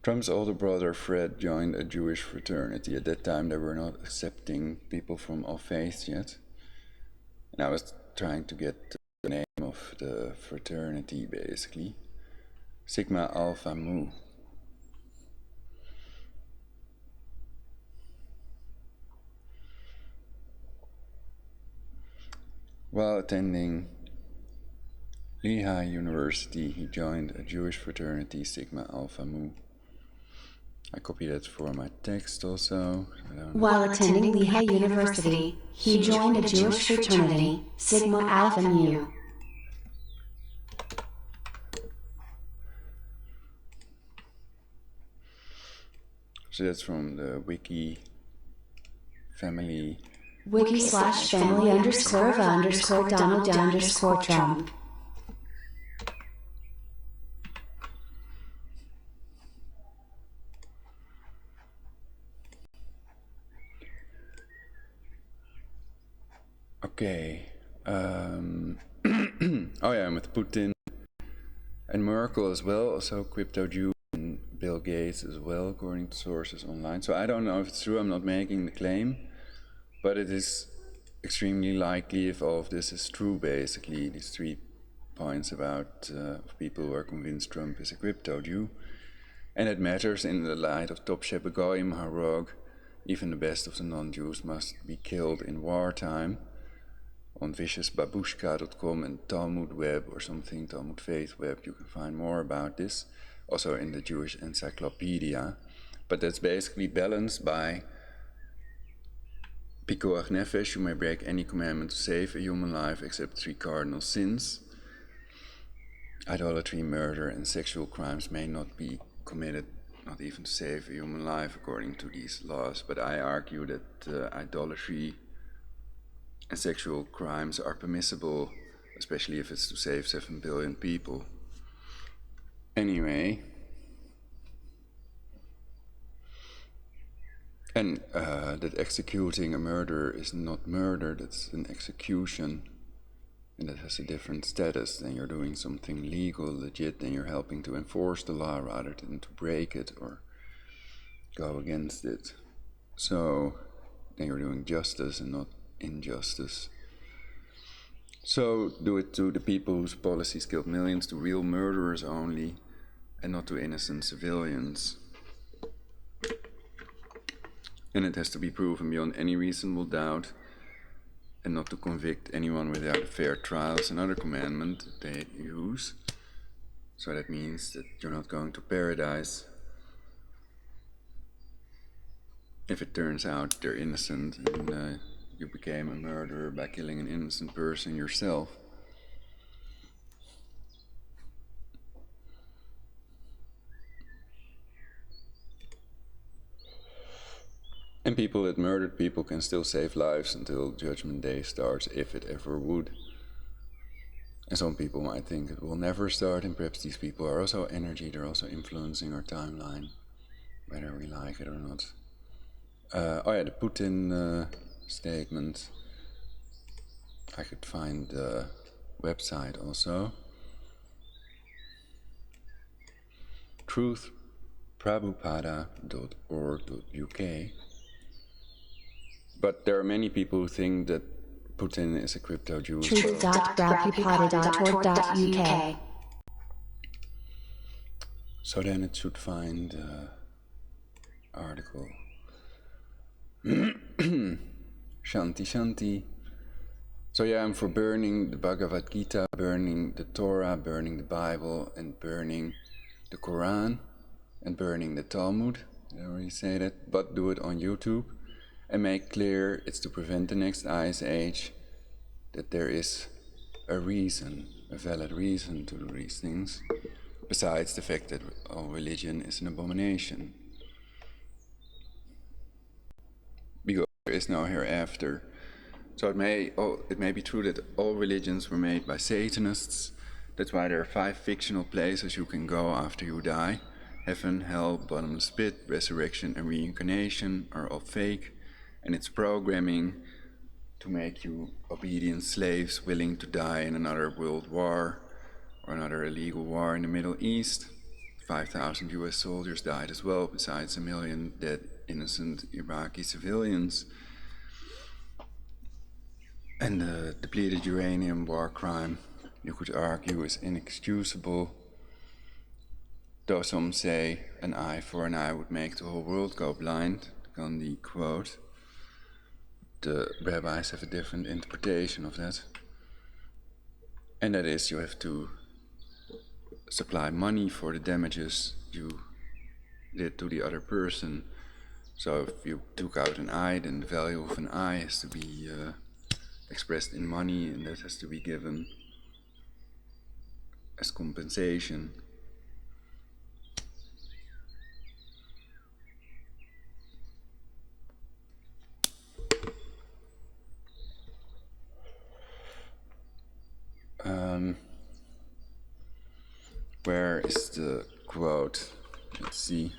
Speaker 1: Trump's older brother Fred joined a Jewish fraternity. At that time, they were not accepting people from all faiths yet. And I was trying to get the name of the fraternity, basically. Sigma Alpha Mu. While attending Lehigh University, he joined a Jewish fraternity, Sigma Alpha Mu. I copied that for my text also.
Speaker 2: While attending Lehigh University, he joined a Jewish fraternity, Sigma Alpha Mu.
Speaker 1: So that's from the wiki family.
Speaker 2: wiki/family_of_Donald_Trump.
Speaker 1: Okay. Oh yeah, with Putin and Merkel as well, also crypto Jew, and Bill Gates as well, according to sources online. So I don't know if it's true, I'm not making the claim, but it is extremely likely if all of this is true, basically, these 3 points about people who are convinced Trump is a crypto Jew. And it matters in the light of Top Shebegoyim Harog, even the best of the non-Jews must be killed in wartime. On viciousbabushka.com and Talmud Web or something, Talmud Faith Web, you can find more about this. Also in the Jewish Encyclopedia. But that's basically balanced by Pikuach Nefesh, you may break any commandment to save a human life except 3 cardinal sins. Idolatry, murder, and sexual crimes may not be committed, not even to save a human life according to these laws. But I argue that idolatry and sexual crimes are permissible, especially if it's to save 7 billion people. Anyway, and that executing a murderer is not murder, that's an execution, and that has a different status. Then you're doing something legal, legit, then you're helping to enforce the law rather than to break it or go against it. So then you're doing justice and not injustice. So do it to the people whose policies killed millions, to real murderers only, and not to innocent civilians. And it has to be proven beyond any reasonable doubt, and not to convict anyone without a fair trial. It's another commandment they use. So that means that you're not going to paradise if it turns out they're innocent and you became a murderer by killing an innocent person yourself. And people that murdered people can still save lives until Judgment Day starts, if it ever would. And some people might think it will never start, and perhaps these people are also energy, they're also influencing our timeline, whether we like it or not. Oh yeah, the Putin statement. I could find the website also. truthprabhupada.org.uk. But there are many people who think that Putin is a crypto Jew.
Speaker 2: Truth.prabhupada.org.uk.
Speaker 1: So then it should find the article. Shanti Shanti. So yeah, I'm for burning the Bhagavad Gita, burning the Torah, burning the Bible, and burning the Quran, and burning the Talmud. I already say that, but do it on YouTube, and make clear it's to prevent the next ice age, that there is a reason, a valid reason to do these things. besides the fact that all religion is an abomination. Because there is no hereafter. So it may be true that all religions were made by Satanists. That's why there are 5 fictional places you can go after you die. Heaven, hell, bottomless pit, resurrection and reincarnation are all fake, and it's programming to make you obedient slaves willing to die in another world war or another illegal war in the Middle East. 5,000 US soldiers died as well, besides 1 million dead innocent Iraqi civilians. And the depleted uranium war crime, you could argue, is inexcusable. Though some say an eye for an eye would make the whole world go blind, Gandhi quote. The rabbis have a different interpretation of that. And that is, you have to supply money for the damages you did to the other person. So if you took out an eye, then the value of an eye has to be expressed in money, and that has to be given as compensation. Where is the quote? Let's see.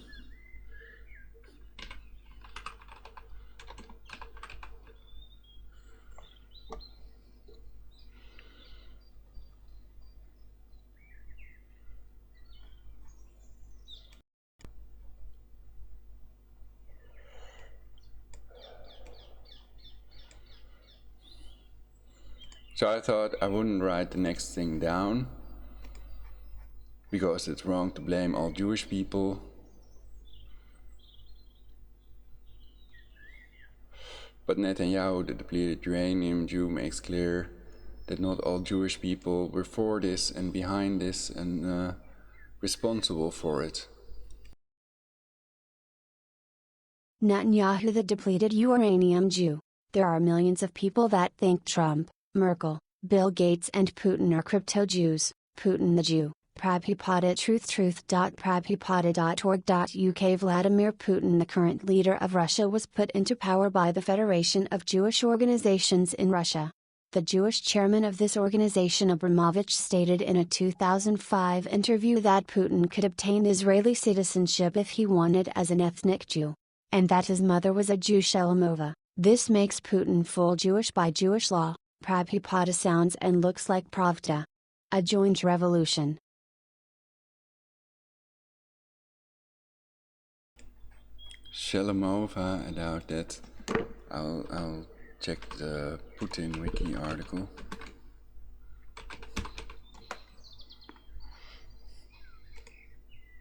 Speaker 1: So I thought I wouldn't write the next thing down, because it's wrong to blame all Jewish people. But Netanyahu, the depleted uranium Jew, makes clear that not all Jewish people were for this and behind this and responsible for it.
Speaker 2: Netanyahu, the depleted uranium Jew. There are millions of people that think Trump, Merkel, Bill Gates and Putin are crypto Jews. Putin the Jew. Prabhupada truth.prabhupada.org.uk. Vladimir Putin, the current leader of Russia, was put into power by the Federation of Jewish Organizations in Russia. The Jewish chairman of this organization, Abramovich, stated in a 2005 interview that Putin could obtain Israeli citizenship if he wanted as an ethnic Jew, and that his mother was a Jew, Shelamova. This makes Putin full Jewish by Jewish law. Prabhupada sounds and looks like Pravda. A joint revolution.
Speaker 1: Shelamova, I doubt that. I'll check the Putin wiki article.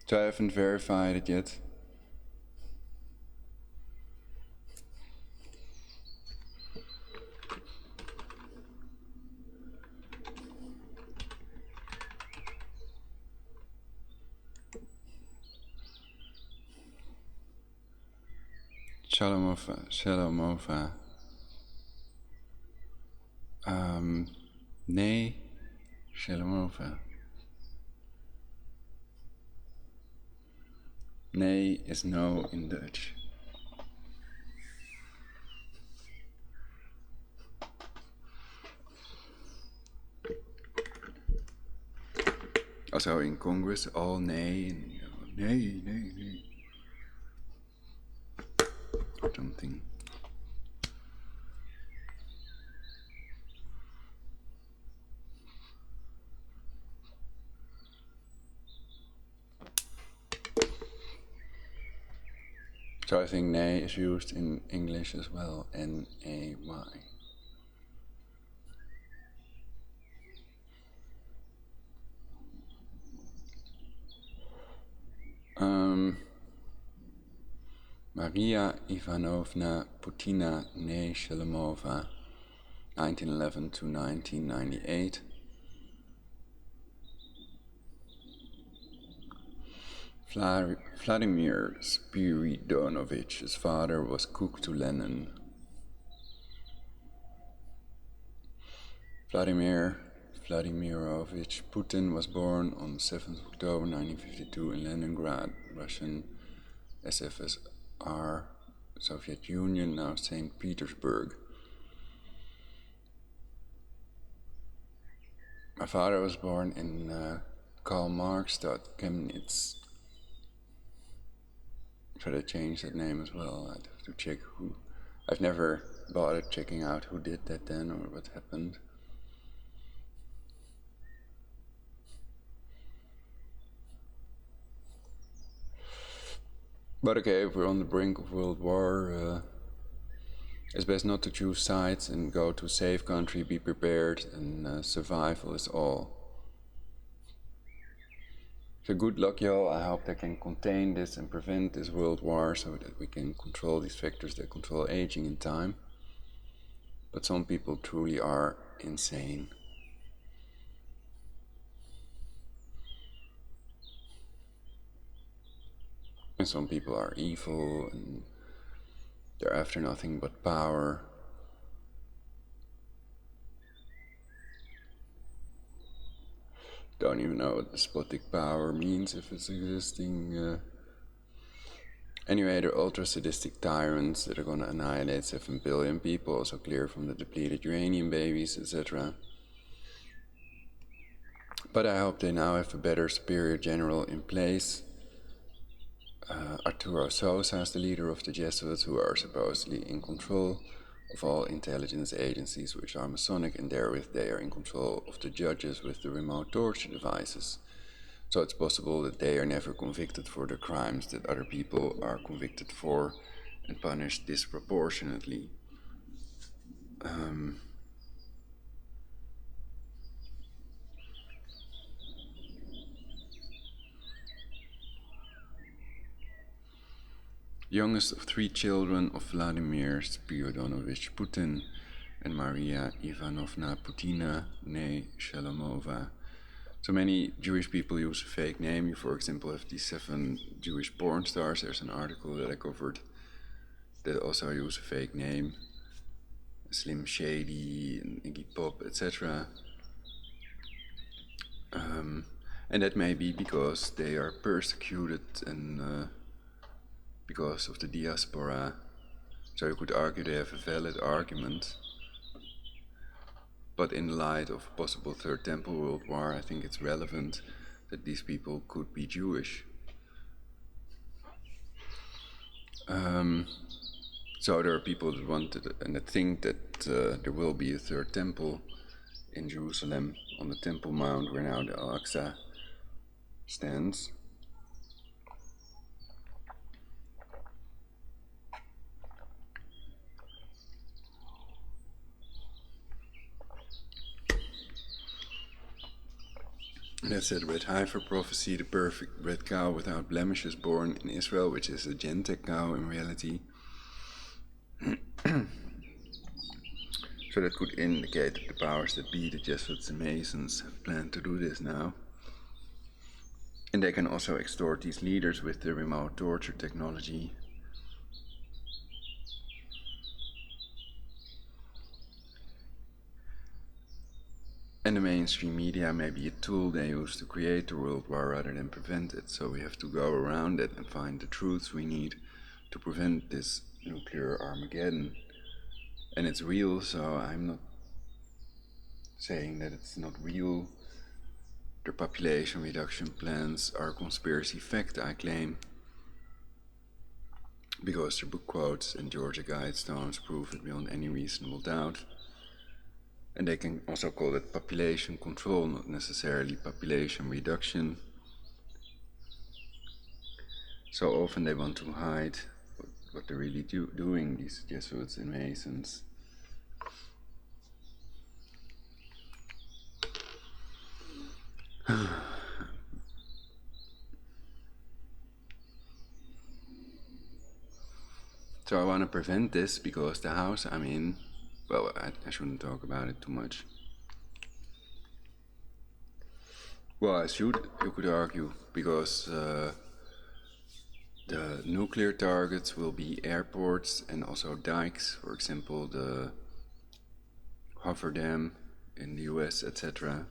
Speaker 1: So I haven't verified it yet. Shelamova. Nee, Shelamova. Nee is no in Dutch. Also in Congress, all nee, and nee. Something. So I think nay is used in English as well, N-A-Y. Maria Ivanovna Putina Nee Shelamova, 1911 to 1998. Vladimir Spiridonovich's father was cook to Lenin. Vladimir Vladimirovich Putin was born on 7th October 1952 in Leningrad, Russian SFSR, Soviet Union, now St. Petersburg. My father was born in Karl Marxstadt, Chemnitz. Should I change that name as well? I'd have to check who. I've never bothered checking out who did that then or what happened. But okay, if we're on the brink of World War, it's best not to choose sides and go to a safe country, be prepared, and survival is all. So good luck, y'all. I hope they can contain this and prevent this world war so that we can control these factors that control aging in time. But some people truly are insane. And some people are evil and they're after nothing but power. Don't even know what despotic power means if it's existing. Anyway, they're ultra sadistic tyrants that are gonna annihilate 7 billion people, also clear from the depleted uranium babies, etc. But I hope they now have a better superior general in place. Arturo Sosa is the leader of the Jesuits, who are supposedly in control of all intelligence agencies which are Masonic, and therewith they are in control of the judges with the remote torture devices. So it's possible that they are never convicted for the crimes that other people are convicted for and punished disproportionately. Youngest of 3 children of Vladimir Spiridonovich Putin and Maria Ivanovna Putina, née Shalomova. So many Jewish people use a fake name. You, for example, have these 7 Jewish porn stars. There's an article that I covered that also use a fake name. Slim Shady, and Iggy Pop, etc. And that may be because they are persecuted and because of the diaspora. So you could argue they have a valid argument. But in light of a possible Third Temple World War, I think it's relevant that these people could be Jewish. So there are people that wanted and that think that there will be a third temple in Jerusalem on the Temple Mount where now the Al-Aqsa stands. That's it, Red Heifer prophecy, the perfect red cow without blemishes born in Israel, which is a Gentech cow in reality. So that could indicate that the powers that be, the Jesuits and Masons, have planned to do this now. And they can also extort these leaders with the remote torture technology. And the mainstream media may be a tool they use to create the world war rather than prevent it. So we have to go around it and find the truths we need to prevent this nuclear Armageddon. And it's real, so I'm not saying that it's not real. Their population reduction plans are a conspiracy fact, I claim, because their book quotes and Georgia Guidestones prove it beyond any reasonable doubt. And they can also call it population control, not necessarily population reduction. So often they want to hide what they're really doing, these Jesuits and Masons. So I want to prevent this because the house I'm in, well, I shouldn't talk about it too much. Well, I should, you could argue, because the nuclear targets will be airports and also dikes, for example, the Hoover Dam in the US, etc.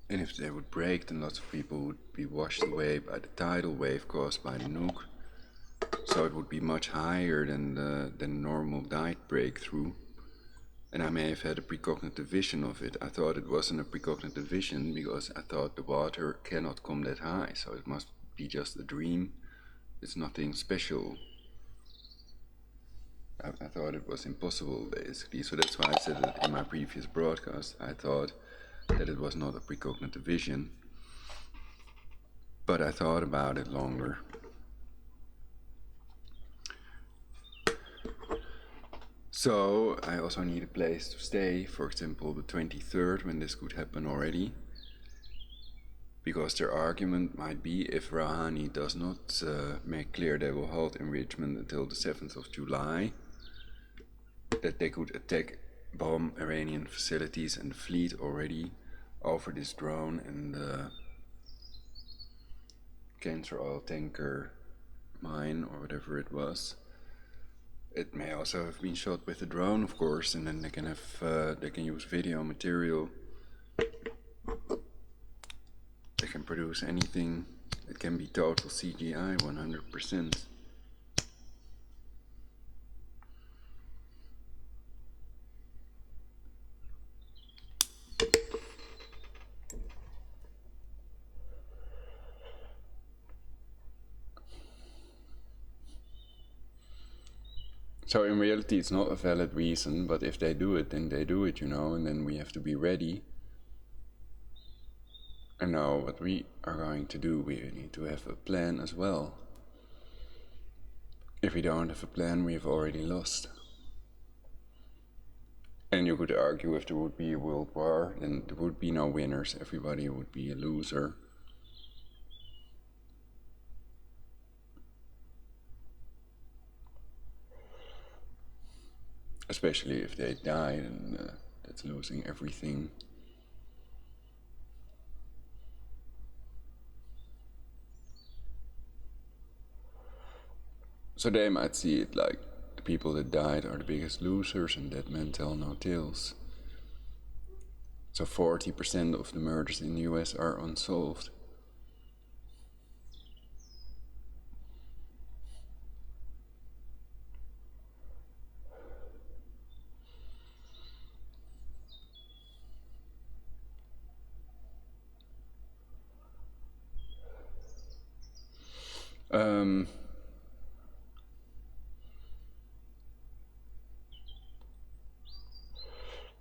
Speaker 1: And if they would break, then lots of people would be washed away by the tidal wave caused by the nuke. So it would be much higher than the normal dive breakthrough. And I may have had a precognitive vision of it. I thought it wasn't a precognitive vision because I thought the water cannot come that high, so it must be just a dream. It's nothing special. I thought it was impossible, basically. So that's why I said it in my previous broadcast. I thought that it was not a precognitive vision. But I thought about it longer. So I also need a place to stay, for example the 23rd, when this could happen already. Because their argument might be, if Rouhani does not make clear they will halt enrichment until the 7th of July, that they could attack, bomb Iranian facilities and the fleet already over this drone and the cancer oil tanker mine or whatever it was. It may also have been shot with a drone, of course, and then they can have they can use video material. They can produce anything. It can be total CGI, 100%. So in reality it's not a valid reason, but if they do it, then they do it, you know, and then we have to be ready and know what we are going to do. We need to have a plan as well. If we don't have a plan, we have already lost. And you could argue if there would be a world war, then there would be no winners, everybody would be a loser. Especially if they die, then that's losing everything. So they might see it like the people that died are the biggest losers and dead men tell no tales. So 40% of the murders in the US are unsolved.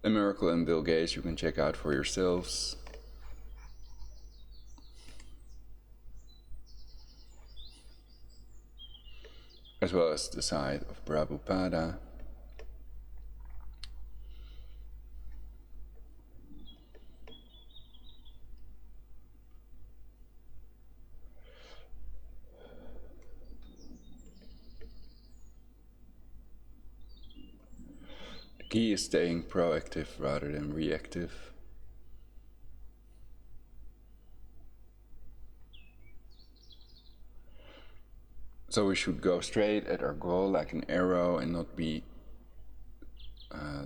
Speaker 1: A Miracle and Bill Gates you can check out for yourselves. As well as the side of Prabhupada. The key is staying proactive rather than reactive. So we should go straight at our goal like an arrow and not be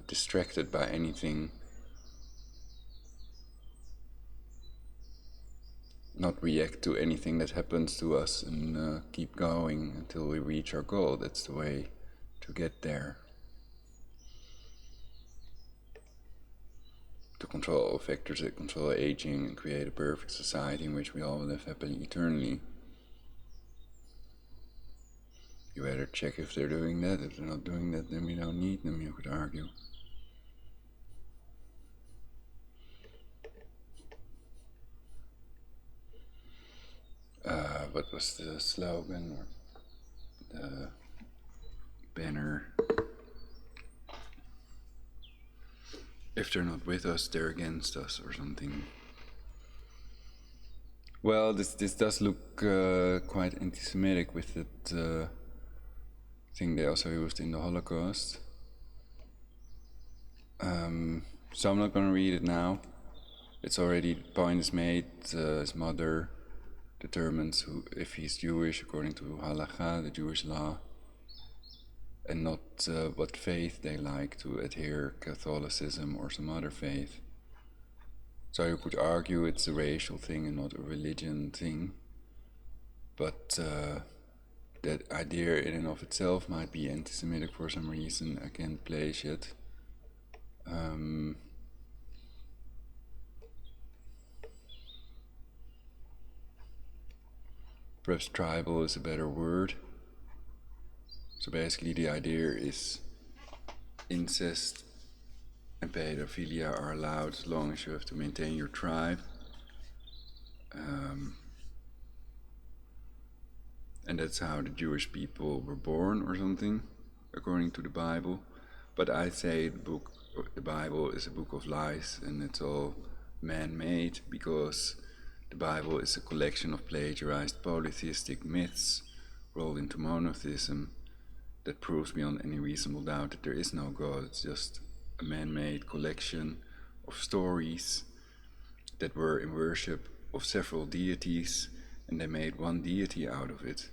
Speaker 1: distracted by anything. Not react to anything that happens to us and keep going until we reach our goal. That's the way to get there. To control all factors that control aging and create a perfect society in which we all live happily eternally. You better check if they're doing that. If they're not doing that, then we don't need them, you could argue. What was the slogan or the banner? If they're not with us, they're against us, or something. Well, this does look quite anti-Semitic with that thing they also used in the Holocaust. So I'm not going to read it now. It's already, the point is made. His mother determines if he's Jewish according to halakha, the Jewish law. and not what faith they like to adhere, Catholicism or some other faith. So you could argue it's a racial thing and not a religion thing, but that idea in and of itself might be anti-Semitic for some reason. I can't place it. Perhaps tribal is a better word. So basically the idea is incest and pedophilia are allowed as long as you have to maintain your tribe. And that's how the Jewish people were born or something, according to the Bible. But I say the Bible is a book of lies, and it's all man-made, because the Bible is a collection of plagiarized polytheistic myths rolled into monotheism that proves beyond any reasonable doubt that there is no God. It's just a man-made collection of stories that were in worship of several deities, and they made one deity out of it.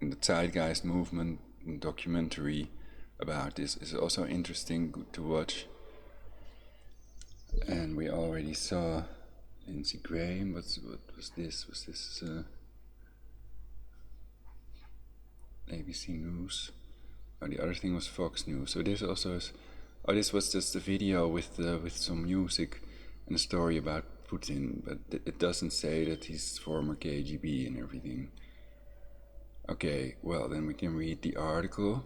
Speaker 1: And the Zeitgeist movement documentary about this is also interesting, good to watch. And we already saw Lindsey Graham. What was this? Was this ABC News? Oh, the other thing was Fox News. So this also is. Oh, this was just a video with some music and a story about Putin, but it doesn't say that he's former KGB and everything. Okay, well then we can read the article.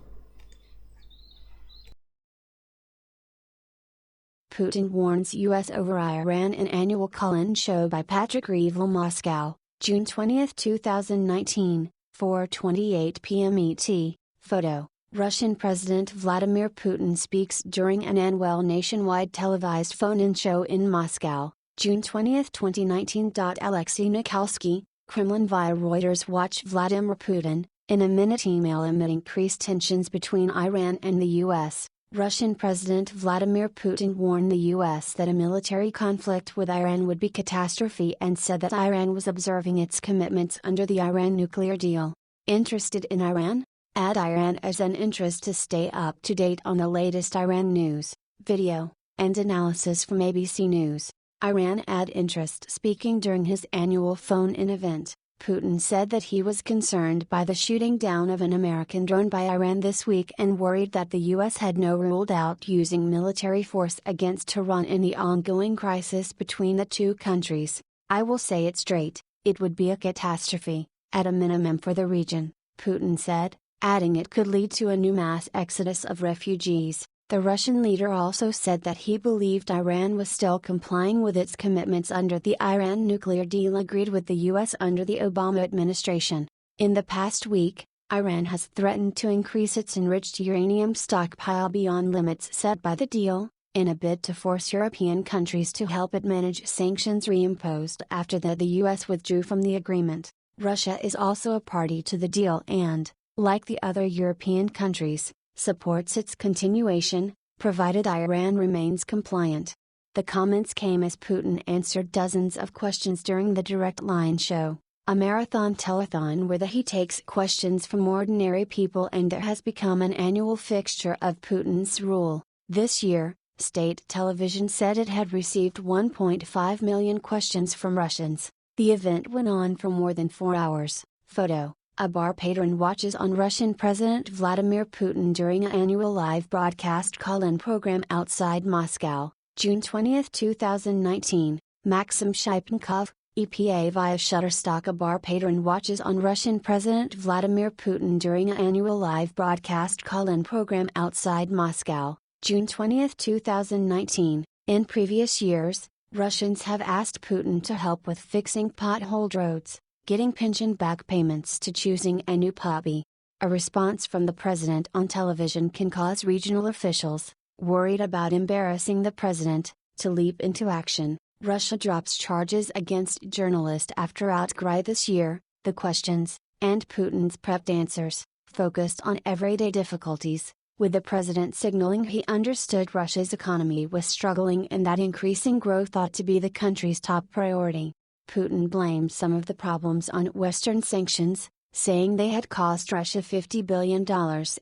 Speaker 2: Putin warns U.S. over Iran in annual call-in show by Patrick Reevell, Moscow, June 20, 2019, 4:28 p.m. ET. Photo. Russian President Vladimir Putin speaks during an annual nationwide televised phone-in show in Moscow, June 20, 2019. Alexei Nikolsky, Kremlin via Reuters. Watch Vladimir Putin, in a minute email amid increased tensions between Iran and the U.S. Russian President Vladimir Putin warned the U.S. that a military conflict with Iran would be catastrophe and said that Iran was observing its commitments under the Iran nuclear deal. Interested in Iran? Add Iran as an interest to stay up to date on the latest Iran news, video, and analysis from ABC News. Iran add interest. Speaking during his annual phone-in event, Putin said that he was concerned by the shooting down of an American drone by Iran this week and worried that the U.S. had no ruled out using military force against Tehran in the ongoing crisis between the two countries. I will say it straight, it would be a catastrophe, at a minimum for the region, Putin said, adding it could lead to a new mass exodus of refugees. The Russian leader also said that he believed Iran was still complying with its commitments under the Iran nuclear deal agreed with the U.S. under the Obama administration. In the past week, Iran has threatened to increase its enriched uranium stockpile beyond limits set by the deal, in a bid to force European countries to help it manage sanctions reimposed after the U.S. withdrew from the agreement. Russia is also a party to the deal and, like the other European countries, supports its continuation, provided Iran remains compliant. The comments came as Putin answered dozens of questions during the Direct Line show, a marathon telethon where he takes questions from ordinary people and that has become an annual fixture of Putin's rule. This year, state television said it had received 1.5 million questions from Russians. The event went on for more than 4 hours. Photo. A bar patron watches on Russian President Vladimir Putin during an annual live broadcast call-in program outside Moscow, June 20, 2019. Maxim Shipnikov, EPA via Shutterstock. A bar patron watches on Russian President Vladimir Putin during an annual live broadcast call-in program outside Moscow, June 20, 2019. In previous years, Russians have asked Putin to help with fixing potholed roads, getting pension back payments to choosing a new puppy. A response from the president on television can cause regional officials, worried about embarrassing the president, to leap into action. Russia drops charges against journalist after outcry this year. The questions, and Putin's prepped answers, focused on everyday difficulties, with the president signaling he understood Russia's economy was struggling and that increasing growth ought to be the country's top priority. Putin blamed some of the problems on Western sanctions, saying they had cost Russia $50 billion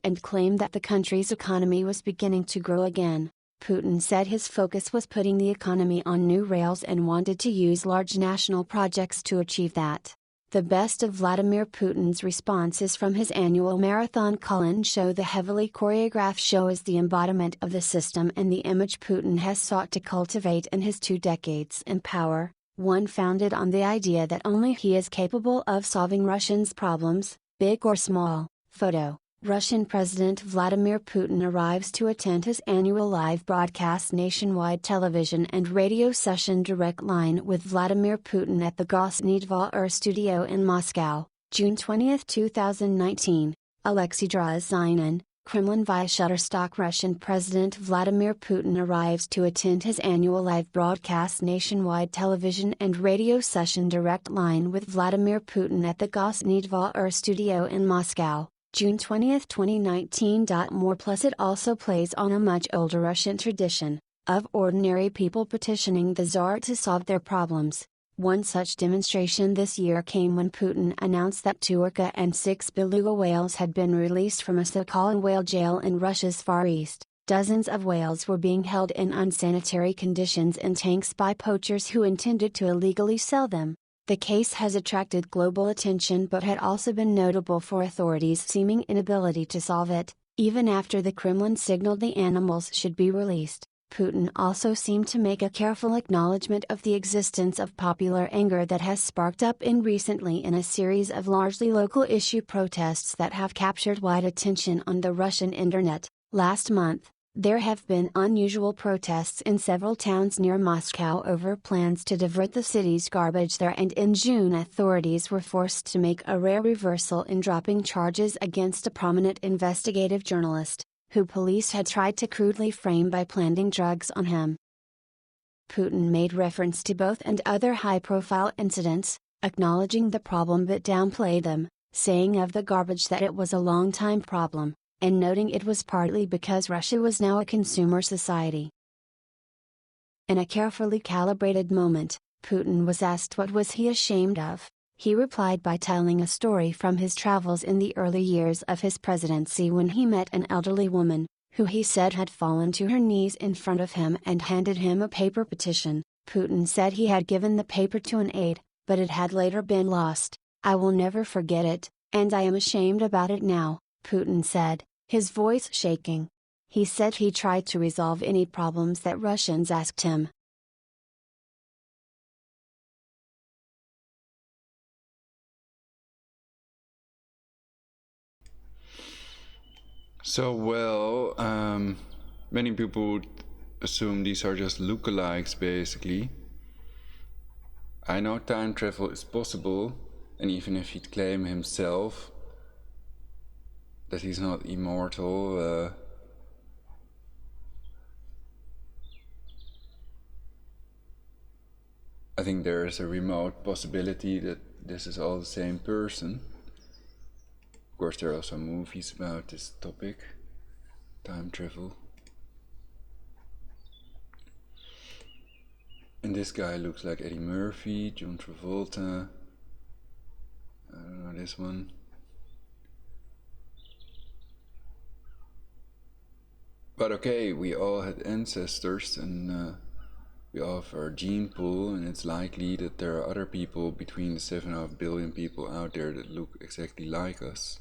Speaker 2: and claimed that the country's economy was beginning to grow again. Putin said his focus was putting the economy on new rails and wanted to use large national projects to achieve that. The best of Vladimir Putin's responses from his annual marathon call-in show. The heavily choreographed show is the embodiment of the system and the image Putin has sought to cultivate in his 2 decades in power, one founded on the idea that only he is capable of solving Russians' problems, big or small. Photo: Russian President Vladimir Putin arrives to attend his annual live broadcast nationwide television and radio session. Direct line with Vladimir Putin at the OMNIVORES studio in Moscow, June 20, 2019. Alexei Drozdinin, Kremlin via Shutterstock. Russian President Vladimir Putin arrives to attend his annual live broadcast nationwide television and radio session. Direct line with Vladimir Putin at the OMNIVORES studio in Moscow, June 20, 2019. More plus it also plays on a much older Russian tradition, of ordinary people petitioning the Tsar to solve their problems. One such demonstration this year came when Putin announced that 2 orca and 6 beluga whales had been released from a Sakhalin whale jail in Russia's Far East. Dozens of whales were being held in unsanitary conditions in tanks by poachers who intended to illegally sell them. The case has attracted global attention but had also been notable for authorities' seeming inability to solve it, even after the Kremlin signaled the animals should be released. Putin also seemed to make a careful acknowledgement of the existence of popular anger that has sparked up recently in a series of largely local issue protests that have captured wide attention on the Russian internet. Last month, there have been unusual protests in several towns near Moscow over plans to divert the city's garbage there, and in June authorities were forced to make a rare reversal in dropping charges against a prominent investigative journalist, who police had tried to crudely frame by planting drugs on him. Putin made reference to both and other high-profile incidents, acknowledging the problem but downplayed them, saying of the garbage that it was a long-time problem, and noting it was partly because Russia was now a consumer society. In a carefully calibrated moment, Putin was asked what was he ashamed of. He replied by telling a story from his travels in the early years of his presidency when he met an elderly woman, who he said had fallen to her knees in front of him and handed him a paper petition. Putin said he had given the paper to an aide, but it had later been lost. "I will never forget it, and I am ashamed about it now," Putin said, his voice shaking. He said he tried to resolve any problems that Russians asked him.
Speaker 1: So, well, many people would assume these are just lookalikes, basically. I know time travel is possible, and even if he'd claim himself that he's not immortal, I think there is a remote possibility that this is all the same person. Of course, there are also movies about this topic, time travel. And this guy looks like Eddie Murphy, John Travolta. I don't know this one. But okay, we all had ancestors, and we all have our gene pool, and it's likely that there are other people between the 7.5 billion people out there that look exactly like us.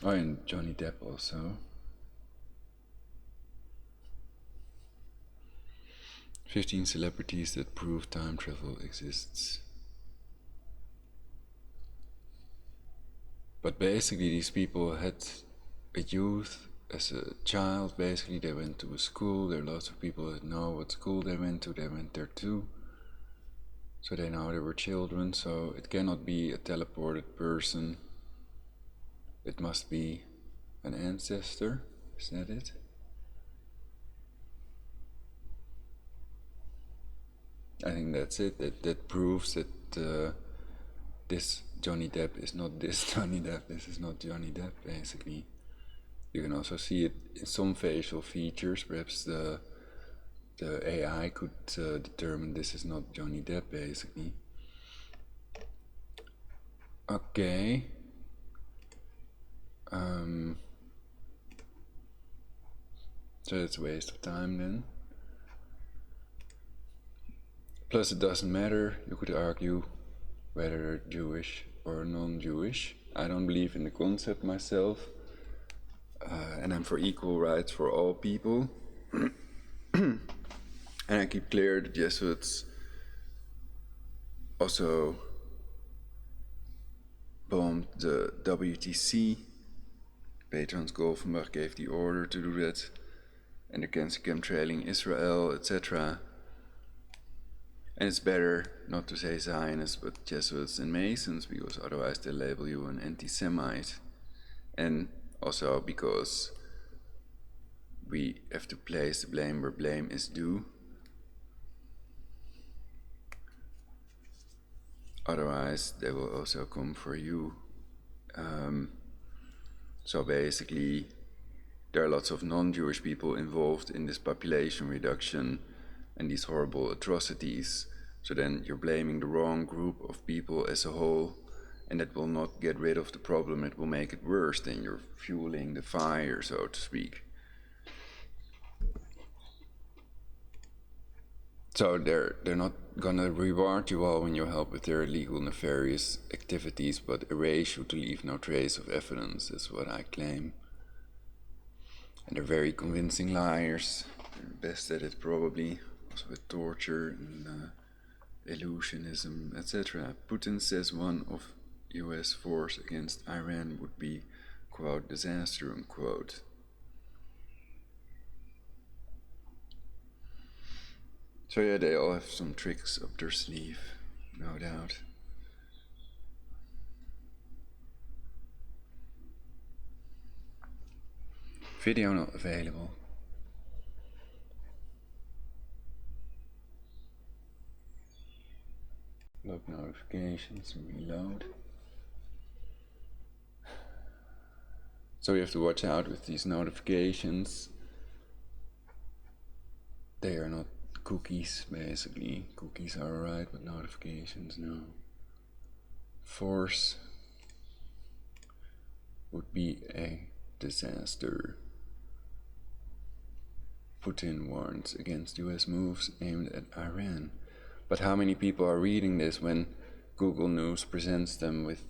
Speaker 1: Oh, and Johnny Depp also. 15 celebrities that prove time travel exists. But basically these people had a youth as a child. Basically they went to a school. There are lots of people that know what school they went to. They went there too. So they know they were children. So it cannot be a teleported person. It must be an ancestor. Is that it? I think that's it. That proves that this Johnny Depp is not this Johnny Depp. This is not Johnny Depp, basically. You can also see it in some facial features. Perhaps the AI could determine this is not Johnny Depp, basically. Okay. So it's a waste of time then. Plus it doesn't matter, you could argue whether they're Jewish or non-Jewish. I don't believe in the concept myself, and I'm for equal rights for all people. And I keep clear the Jesuits also bombed the WTC. Patrons Golfenbach gave the order to do that, and against chemtrailing Israel, etc. And it's better not to say Zionists, but Jesuits and Masons, because otherwise they label you an anti-Semite. And also because we have to place the blame where blame is due. Otherwise they will also come for you. So basically there are lots of non-Jewish people involved in this population reduction and these horrible atrocities. So then you're blaming the wrong group of people as a whole, and that will not get rid of the problem, it will make it worse. Then you're fueling the fire, so to speak. So they're not gonna reward you all when you help with their illegal, nefarious activities, but erase you to leave no trace of evidence, is what I claim. And they're very convincing liars. They're best at it probably, also with torture and illusionism, etc. Putin says one of US force against Iran would be, quote, disaster, unquote. So yeah, they all have some tricks up their sleeve, no doubt. Video not available. Look notifications, reload. So you have to watch out with these notifications. They are not cookies, basically. Cookies are alright, but notifications, no. Force would be a disaster. Putin warns against US moves aimed at Iran. But how many people are reading this when Google News presents them with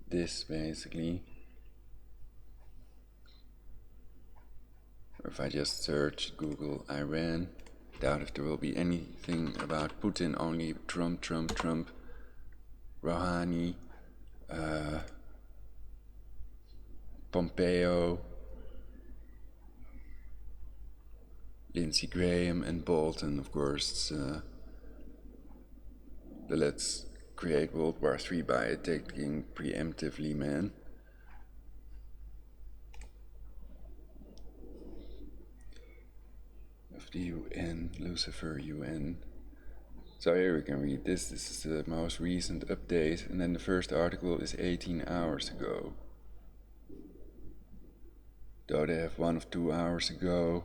Speaker 1: this, basically? Or if I just search Google Iran, doubt if there will be anything about Putin, only Trump, Rouhani, Pompeo, Lindsey Graham, and Bolton, of course. The let's create World War III by attacking preemptively man. Of the UN, Lucifer UN. So here we can read this. This is the most recent update, and then the first article is 18 hours ago. Though they have 1 of 2 hours ago.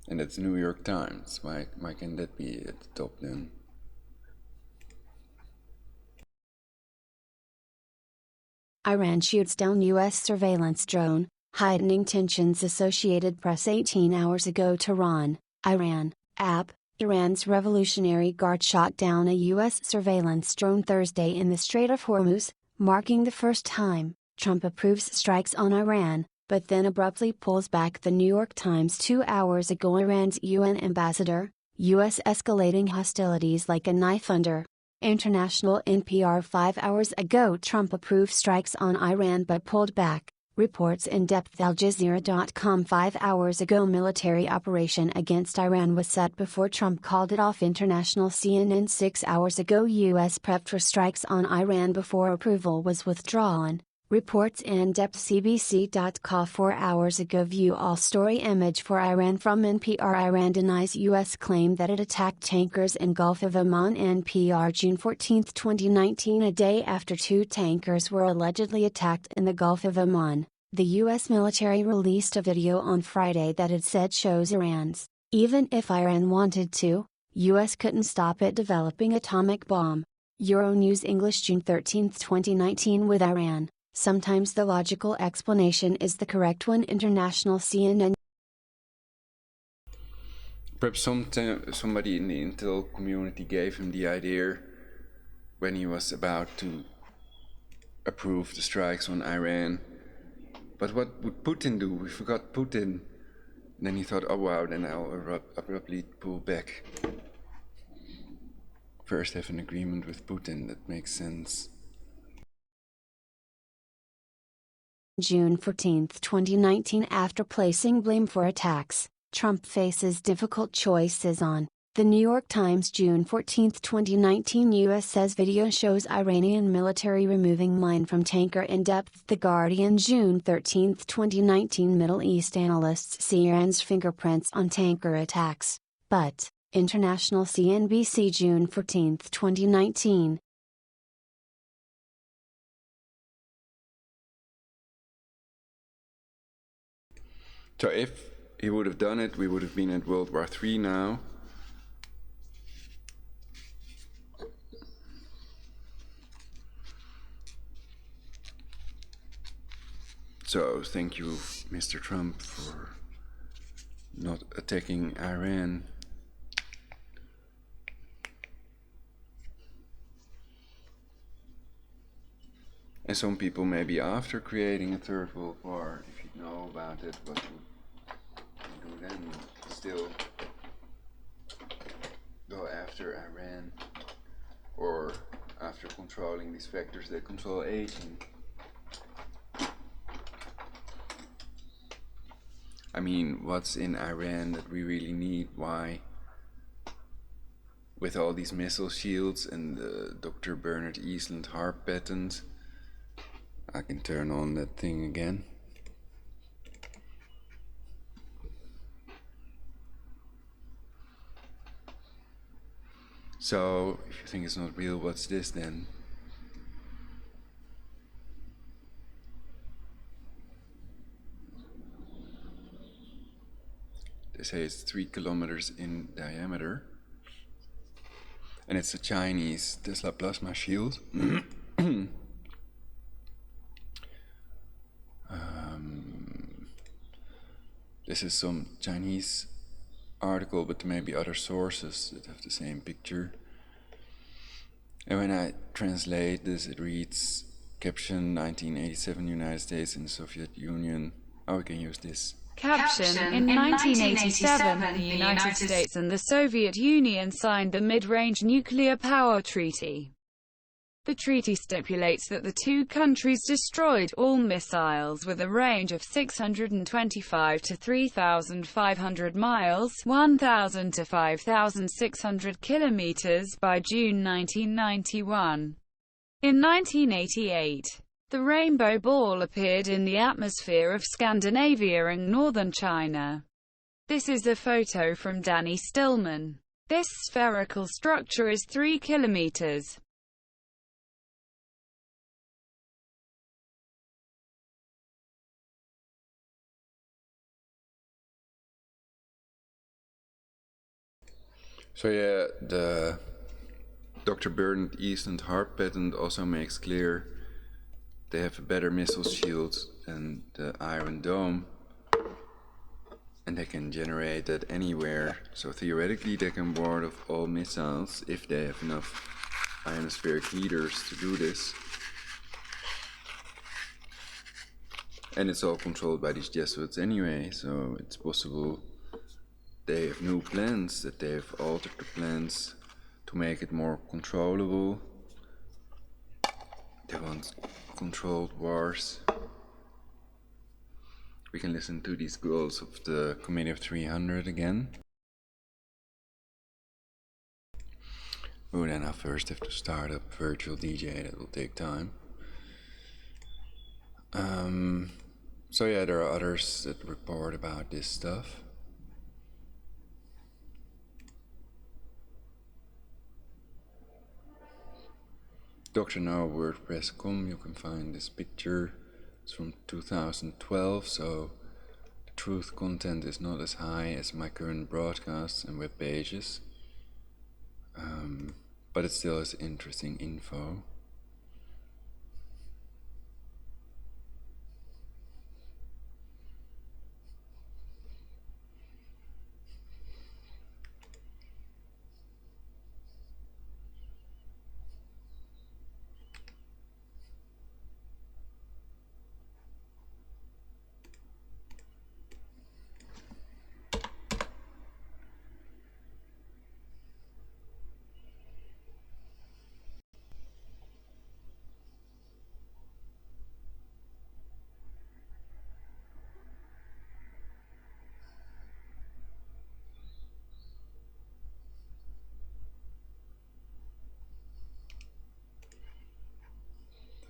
Speaker 1: And that's New York Times. Why can that be at the top then?
Speaker 2: Iran shoots down U.S. surveillance drone, heightening tensions. Associated Press 18 hours ago. Tehran, Iran, app. Iran's Revolutionary Guard shot down a U.S. surveillance drone Thursday in the Strait of Hormuz, marking the first time Trump approves strikes on Iran, but then abruptly pulls back. The New York Times 2 hours ago. Iran's UN ambassador, U.S. escalating hostilities like a knife under. International NPR 5 hours ago. Trump approved strikes on Iran but pulled back, reports in depth. AlJazeera.com 5 hours ago. Military operation against Iran was set before Trump called it off. International CNN 6 hours ago. U.S. prepped for strikes on Iran before approval was withdrawn. Reports in-depth CBC.ca 4 hours ago. View all story image for Iran from NPR. Iran denies U.S. claim that it attacked tankers in Gulf of Oman. NPR June 14, 2019. A day after 2 tankers were allegedly attacked in the Gulf of Oman, the U.S. military released a video on Friday that it said shows Iran's, even if Iran wanted to, U.S. couldn't stop it developing atomic bomb. Euronews English June 13, 2019. With Iran, sometimes the logical explanation is the correct one. International CNN.
Speaker 1: Perhaps somebody in the Intel community gave him the idea when he was about to approve the strikes on Iran. But what would Putin do? We forgot Putin. And then he thought, oh wow, then I'll abruptly pull back. First have an agreement with Putin, that makes sense.
Speaker 2: June 14, 2019. After placing blame for attacks, Trump faces difficult choices on The New York Times June 14, 2019. U.S. says video shows Iranian military removing mine from tanker. In depth. The Guardian June 13, 2019. Middle East analysts see Iran's fingerprints on tanker attacks, but International CNBC June 14, 2019.
Speaker 1: So if he would have done it, we would have been at World War III now. So thank you, Mr. Trump, for not attacking Iran. And some people maybe after creating a third world war, if you know about it, what would do then? Still go after Iran, or after controlling these factors that control aging. I mean, what's in Iran that we really need? Why? With all these missile shields and the Dr. Bernard Easland harp patent, I can turn on that thing again. So, if you think it's not real, what's this then? They say it's 3 kilometers in diameter. And it's a Chinese Tesla plasma shield. This is some Chinese article, but there may be other sources that have the same picture. And when I translate this, it reads, caption 1987 United States and Soviet Union. Oh, we can use this.
Speaker 5: Caption, in 1987, the United States and the Soviet Union signed the Mid-Range Nuclear Power Treaty. The treaty stipulates that the two countries destroyed all missiles with a range of 625 to 3,500 miles, 1,000 to 5,600 kilometers by June 1991. In 1988, the rainbow ball appeared in the atmosphere of Scandinavia and northern China. This is a photo from Danny Stillman. This spherical structure is 3 kilometers.
Speaker 1: So yeah, the Dr. Bernard Easland harp patent also makes clear they have a better missile shield than the Iron Dome, and they can generate that anywhere. So theoretically they can ward off all missiles if they have enough ionospheric heaters to do this. And it's all controlled by these Jesuits anyway, so it's possible they have new plans, that they have altered the plans to make it more controllable. They want controlled wars. We can listen to these goals of the Committee of 300 again. Oh, then I first have to start up virtual DJ, that will take time. So yeah, there are others that report about this stuff. drnow.wordpress.com, you can find this picture. It's from 2012, so the truth content is not as high as my current broadcasts and web pages, but it still has interesting info.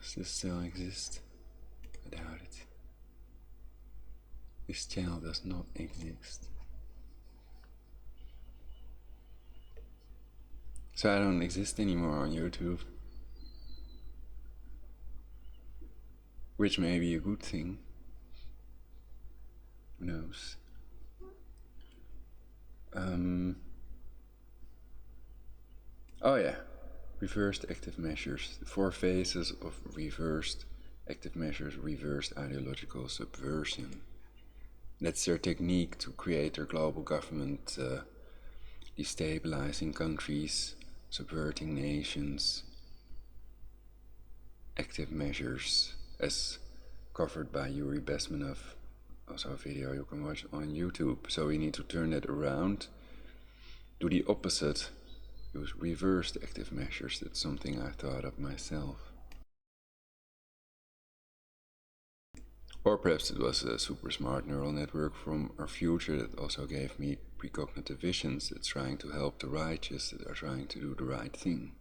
Speaker 1: Does this still exist? I doubt it. This channel does not exist. So I don't exist anymore on YouTube. Which may be a good thing. Who knows? Oh yeah, reversed active measures. The 4 phases of reversed active measures, reversed ideological subversion. That's their technique to create their global government, destabilizing countries, subverting nations. Active measures, as covered by Yuri Bezmenov, also a video you can watch on YouTube. So we need to turn that around, do the opposite, use reversed active measures. That's something I thought of myself. Or perhaps it was a super smart neural network from our future that also gave me precognitive visions that's trying to help the righteous, that are trying to do the right thing.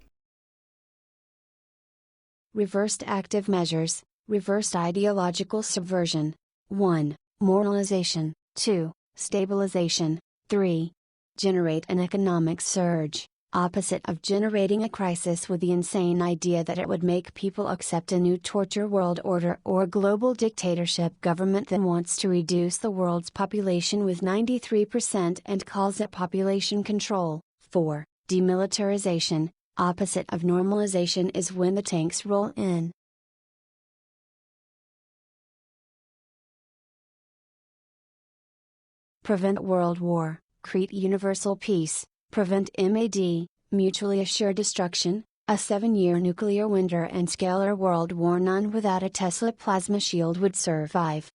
Speaker 2: Reversed active measures, reversed ideological subversion. 1. Moralization. 2. Stabilization. 3. Generate an economic surge. Opposite of generating a crisis with the insane idea that it would make people accept a new torture world order or global dictatorship government that wants to reduce the world's population with 93% and calls it population control. 4. Demilitarization. Opposite of normalization is when the tanks roll in. Prevent world war, create universal peace. Prevent MAD, mutually assured destruction, a 7-year nuclear winter and scalar world war. None without a Tesla plasma shield would survive.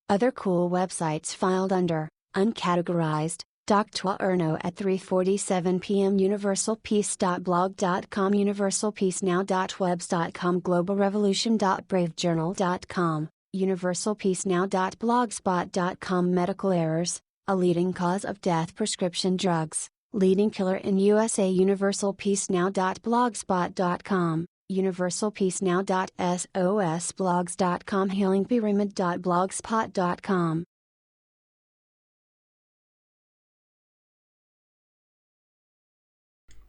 Speaker 2: Other cool websites filed under uncategorized. Dr. Erno at 3:47 p.m. universalpeace.blog.com, universalpeacenow.webs.com, globalrevolution.bravejournal.com, universalpeacenow.blogspot.com. Medical errors, a leading cause of death. Prescription drugs, leading killer in USA. universalpeacenow.blogspot.com, universalpeacenow.sosblogs.com, healingpyramid.blogspot.com.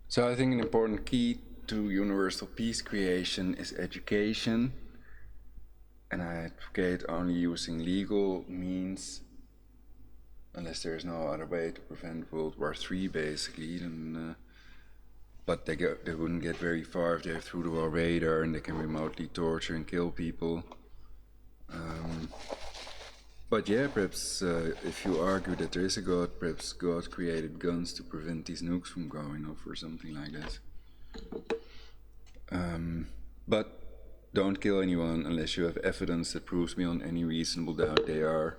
Speaker 1: So I think an important key to universal peace creation is education, and I advocate only using legal means, unless there is no other way to prevent World War III, basically. But they wouldn't get very far if they're through the radar and they can remotely torture and kill people. But yeah, perhaps if you argue that there is a God, perhaps God created guns to prevent these nukes from going off or something like that. But don't kill anyone unless you have evidence that proves beyond any reasonable doubt they are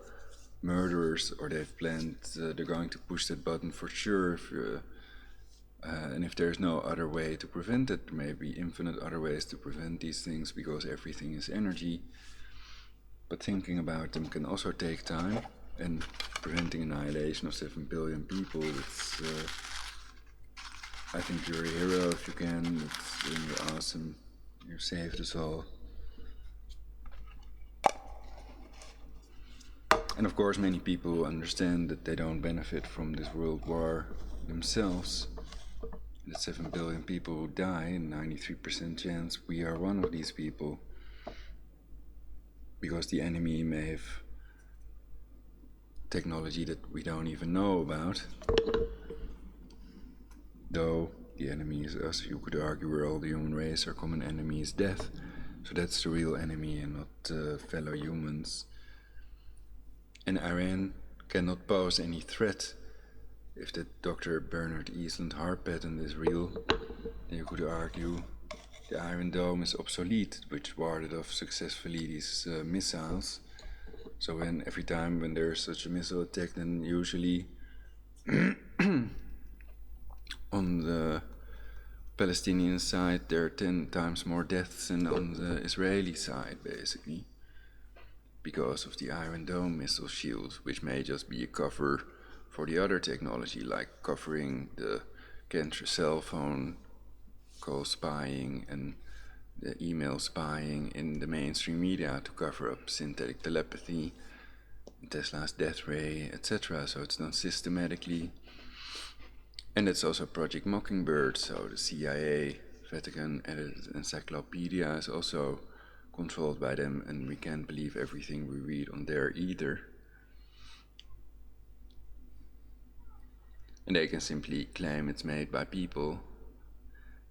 Speaker 1: murderers, or they've planned, they're going to push that button for sure. And if there's no other way to prevent it, there may be infinite other ways to prevent these things, because everything is energy. But thinking about them can also take time. and preventing annihilation of 7 billion people. It's, I think you're a hero if you can. You're awesome. You saved us all. And of course, many people understand that they don't benefit from this world war themselves. That 7 billion people will die, and 93% chance we are one of these people. Because the enemy may have technology that we don't even know about. Though the enemy is us, you could argue we're all the human race, our common enemy is death. So that's the real enemy and not fellow humans. And Iran cannot pose any threat. If the Dr. Bernard Easland heart patent is real, then you could argue the Iron Dome is obsolete, which warded off successfully these missiles. So every time when there's such a missile attack, then usually on the Palestinian side there are 10 times more deaths than on the Israeli side, basically, because of the Iron Dome missile shield, which may just be a cover for the other technology, like covering the Kentra cell phone call spying and the email spying in the mainstream media to cover up synthetic telepathy, Tesla's death ray, etc. So it's done systematically. And it's also Project Mockingbird, so the CIA, Vatican edited encyclopedia is also controlled by them, and we can't believe everything we read on there either. And they can simply claim it's made by people.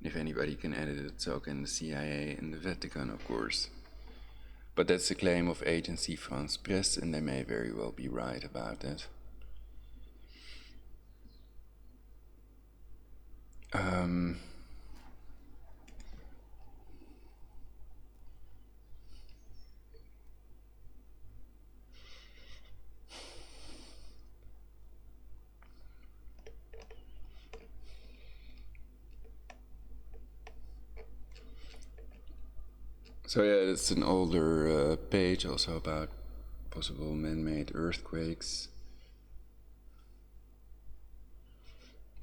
Speaker 1: If anybody can edit it, so can the CIA and the Vatican, of course. But that's the claim of Agency France Presse, and they may very well be right about that. So yeah, it's an older page also about possible man-made earthquakes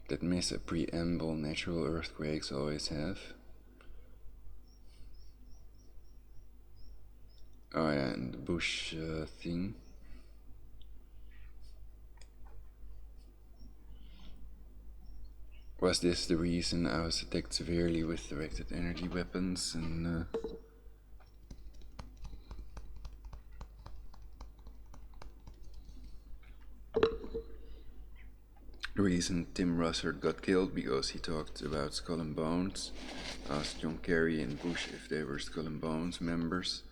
Speaker 1: that miss a preamble natural earthquakes always have. Oh yeah, and the Bush thing. Was this the reason I was attacked severely with directed energy weapons and the reason Tim Russert got killed? Because he talked about Skull and Bones, asked John Kerry and Bush if they were Skull and Bones members,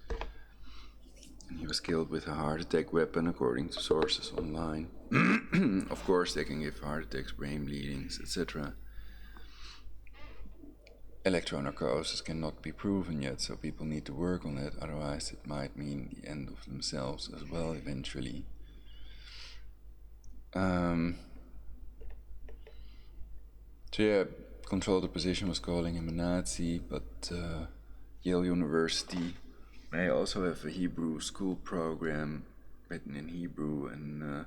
Speaker 1: and he was killed with a heart attack weapon according to sources online. Of course they can give heart attacks, brain bleedings, etc. Electronarcosis cannot be proven yet, so people need to work on it, otherwise it might mean the end of themselves as well eventually. So yeah, Control the Position was calling him a Nazi, but Yale University may also have a Hebrew school program written in Hebrew, and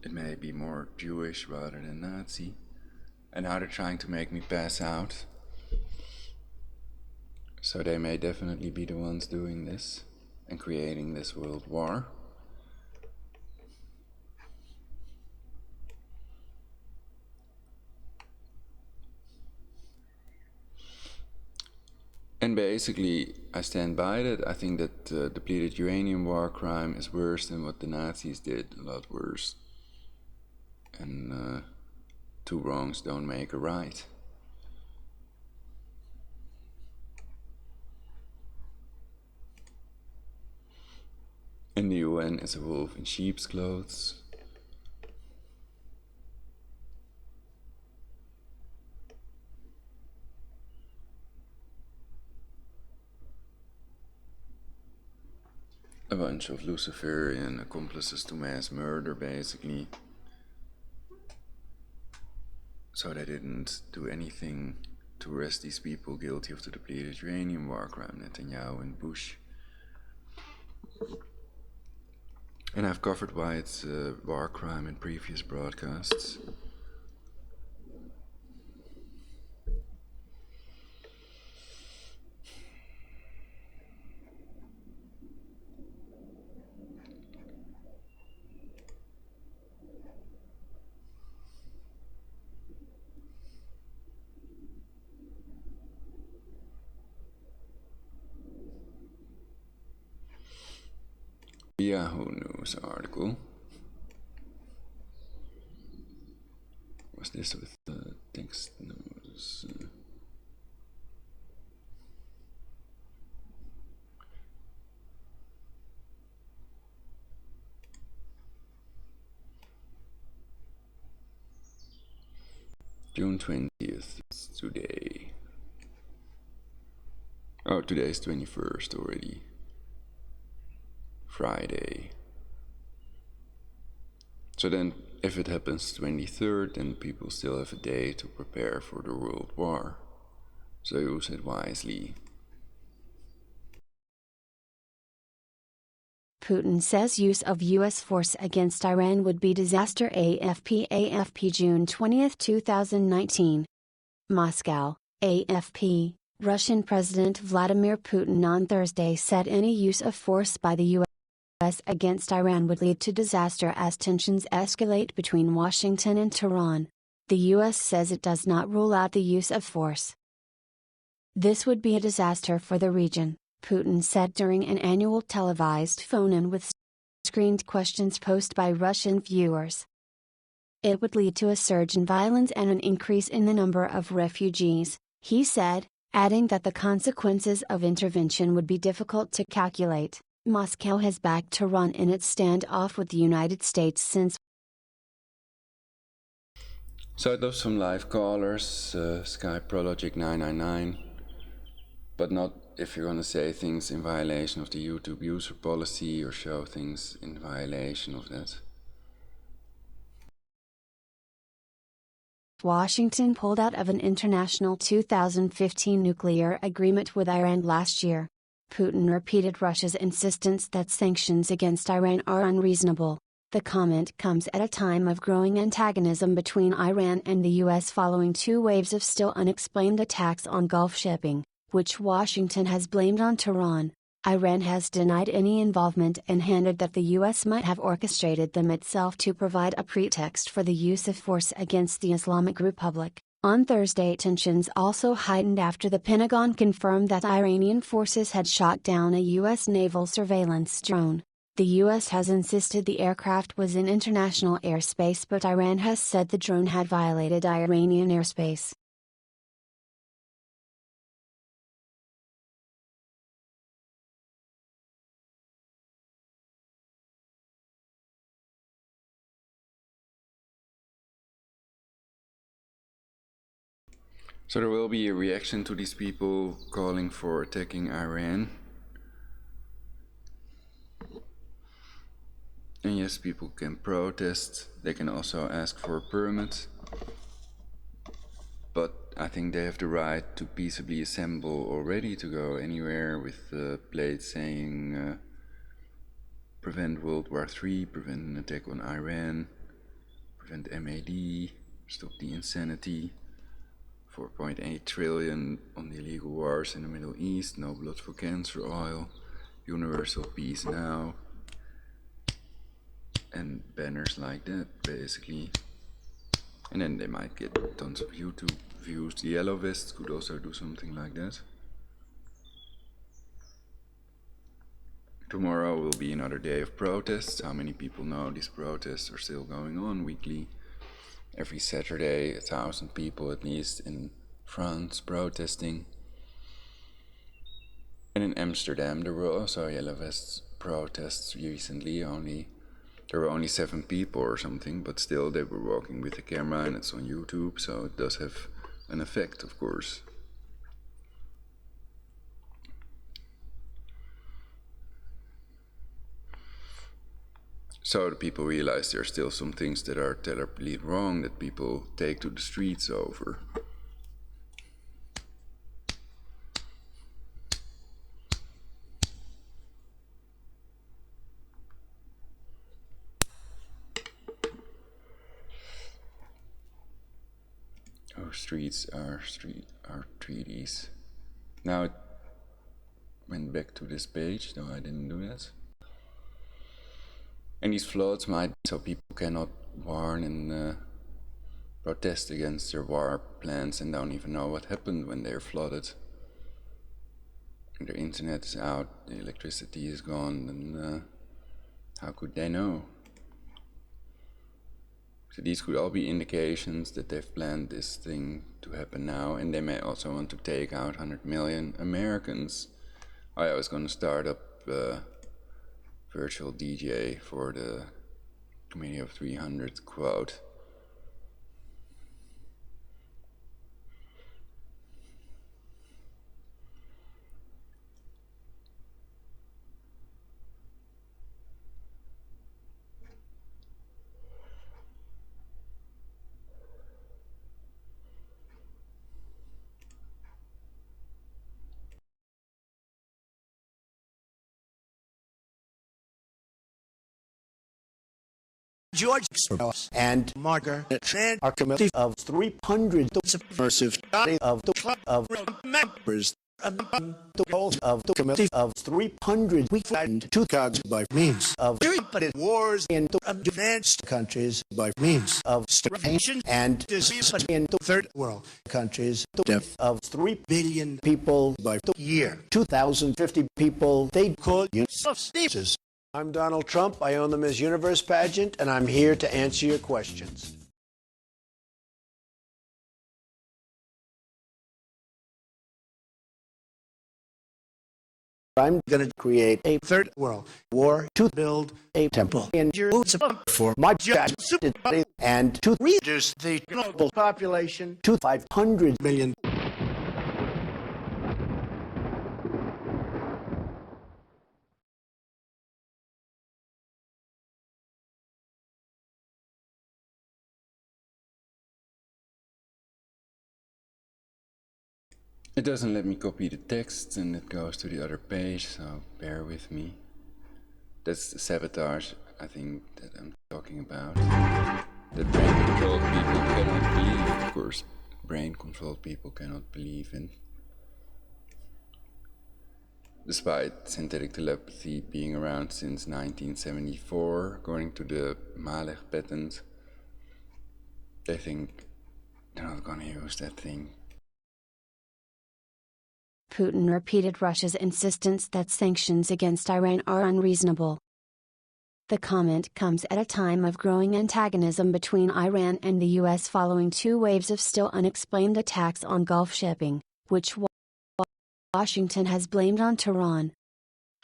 Speaker 1: it may be more Jewish rather than Nazi. And now they're trying to make me pass out. So they may definitely be the ones doing this and creating this world war. And basically, I stand by that. I think that depleted uranium war crime is worse than what the Nazis did, a lot worse. And two wrongs don't make a right. And the UN is a wolf in sheep's clothes. A bunch of Luciferian accomplices to mass murder, basically. So they didn't do anything to arrest these people guilty of the depleted uranium war crime, Netanyahu and Bush. And I've covered why it's a war crime in previous broadcasts. Yahoo News article. Was this with text news? June 20th, it's today. Oh, today is 21st already. Friday. So then, if it happens 23rd, then people still have a day to prepare for the World War. So use it wisely.
Speaker 2: Putin says use of U.S. force against Iran would be disaster. AFP June 20, 2019. Moscow, AFP. Russian President Vladimir Putin on Thursday said any use of force by the U.S. against Iran would lead to disaster as tensions escalate between Washington and Tehran. The U.S. says it does not rule out the use of force. This would be a disaster for the region, Putin said during an annual televised phone-in with screened questions posed by Russian viewers. It would lead to a surge in violence and an increase in the number of refugees, he said, adding that the consequences of intervention would be difficult to calculate. Moscow has backed Tehran in its standoff with the United States since.
Speaker 1: So I'd love some live callers, Skype Prologic 999, but not if you're gonna say things in violation of the YouTube user policy or show things in violation of that.
Speaker 2: Washington pulled out of an international 2015 nuclear agreement with Iran last year. Putin repeated Russia's insistence that sanctions against Iran are unreasonable. The comment comes at a time of growing antagonism between Iran and the U.S. following two waves of still unexplained attacks on Gulf shipping, which Washington has blamed on Tehran. Iran has denied any involvement and hinted that the U.S. might have orchestrated them itself to provide a pretext for the use of force against the Islamic Republic. On Thursday, tensions also heightened after the Pentagon confirmed that Iranian forces had shot down a U.S. naval surveillance drone. The U.S. has insisted the aircraft was in international airspace, but Iran has said the drone had violated Iranian airspace.
Speaker 1: So there will be a reaction to these people calling for attacking Iran. And yes, people can protest, they can also ask for a permit. But I think they have the right to peaceably assemble or ready to go anywhere with plates saying prevent World War III, prevent an attack on Iran, prevent MAD, stop the insanity. 4.8 trillion on the illegal wars in the Middle East, no blood for cancer oil, universal peace now, and banners like that basically. And then they might get tons of YouTube views. The Yellow Vests could also do something like that. Tomorrow will be another day of protests. How many people know these protests are still going on weekly? Every Saturday, 1,000 people at least in France protesting. And in Amsterdam, there were also Yellow Vests protests recently. There were only 7 people or something, but still they were walking with a camera, and it's on YouTube, so it does have an effect, of course. So the people realize there are still some things that are terribly wrong that people take to the streets over. those are treaties. Now it went back to this page, though I didn't do that. And these floods might be so people cannot warn and protest against their war plans and don't even know what happened when they're flooded. Their internet is out, the electricity is gone, and how could they know? So these could all be indications that they've planned this thing to happen now, and they may also want to take out 100 million Americans. I was going to start up virtual DJ for the Committee of 300 quote.
Speaker 6: George Soros and Margaret Chan are committed of 300 subversive of the club of members the goals of the committee of 300 we flattened two cards by means of wars in the advanced countries by means of starvation and disease in the third world countries, the death of 3 billion people by the year 2050 people they call substances. I'm Donald Trump. I own the Miss Universe pageant, and I'm here to answer your questions. I'm going to create a third world war to build a temple in Jerusalem for my God and to reduce the global population to 500 million.
Speaker 1: It doesn't let me copy the text and it goes to the other page, so bear with me. That's the sabotage, I think, that I'm talking about. That brain-controlled people cannot believe, of course, brain-controlled people cannot believe in. Despite synthetic telepathy being around since 1974, according to the Malech patent, they think they're not gonna use that thing.
Speaker 2: Putin repeated Russia's insistence that sanctions against Iran are unreasonable. The comment comes at a time of growing antagonism between Iran and the U.S. following two waves of still unexplained attacks on Gulf shipping, which Washington has blamed on Tehran.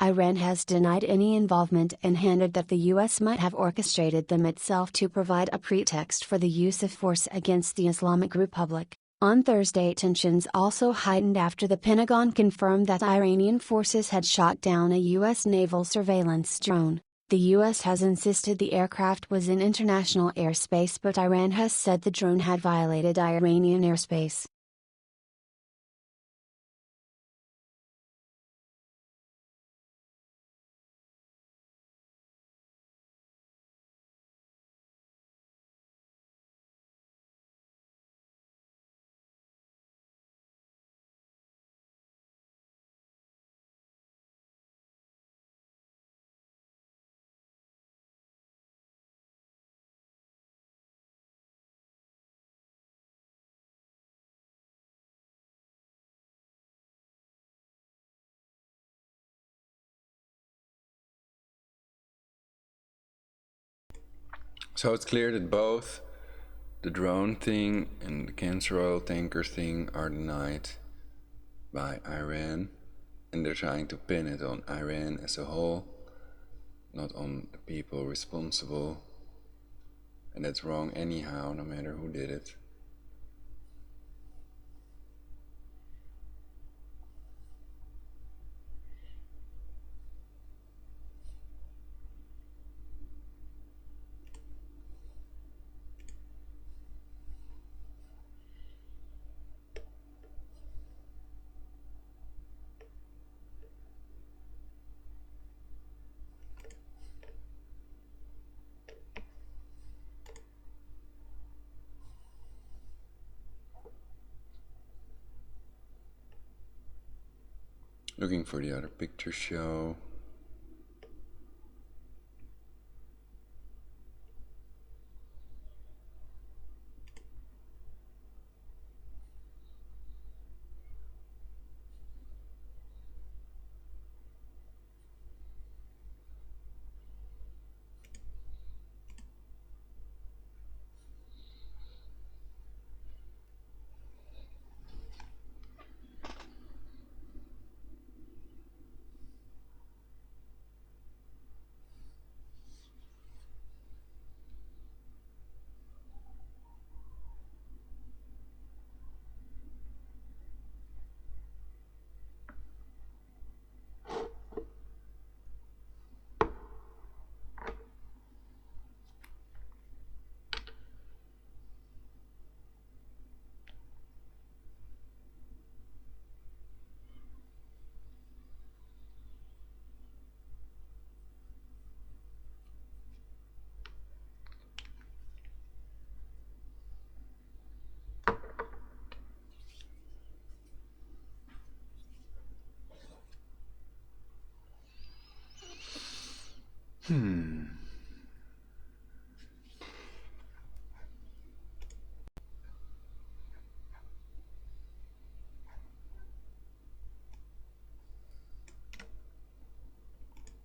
Speaker 2: Iran has denied any involvement and hinted that the U.S. might have orchestrated them itself to provide a pretext for the use of force against the Islamic Republic. On Thursday, tensions also heightened after the Pentagon confirmed that Iranian forces had shot down a U.S. naval surveillance drone. The U.S. has insisted the aircraft was in international airspace, but Iran has said the drone had violated Iranian airspace.
Speaker 1: So it's clear that both the drone thing and the cancer oil tanker thing are denied by Iran, and they're trying to pin it on Iran as a whole, not on the people responsible, and that's wrong anyhow, no matter who did it. Looking for the other picture show.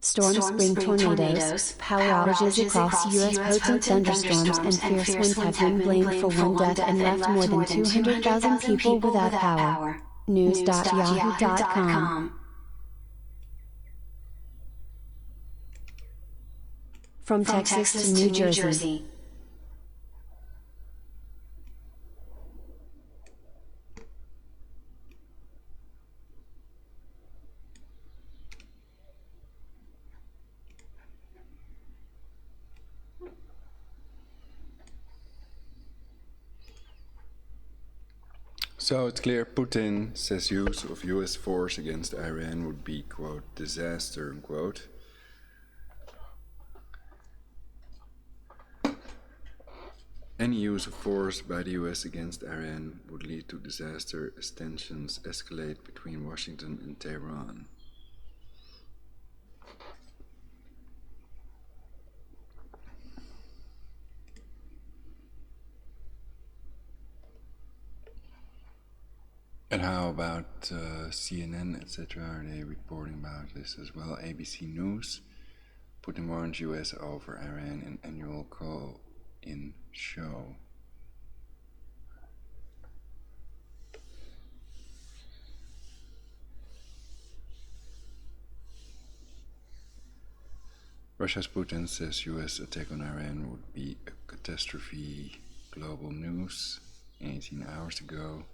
Speaker 2: Storms bring tornadoes, power outages across U.S. Potent thunderstorms and fierce winds have been blamed for one death and left more than 200,000 people without power. News.yahoo.com. From Texas to New Jersey.
Speaker 1: So it's clear Putin says use of US force against Iran would be, quote, disaster, unquote. Any use of force by the US against Iran would lead to disaster as tensions escalate between Washington and Tehran. And how about CNN, etc.? Are they reporting about this as well? ABC News. Putin warns US over Iran in annual call-in show. Russia's Putin says US attack on Iran would be a catastrophe. Global News, 18 hours ago.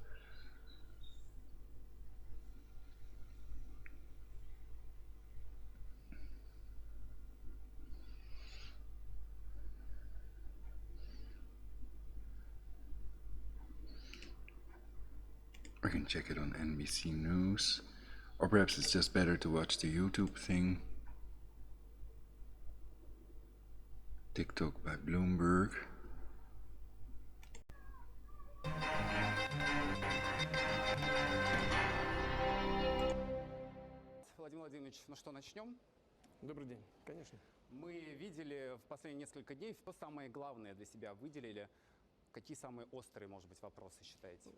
Speaker 1: I can check it on NBC News, or perhaps it's just better to watch the YouTube thing. TikTok by Bloomberg.
Speaker 7: Владимир Владимирович, ну что, начнем?
Speaker 8: Добрый день, конечно.
Speaker 7: Мы видели в последние несколько дней, что самое главное для себя выделили, какие самые острые, может быть, вопросы считаете?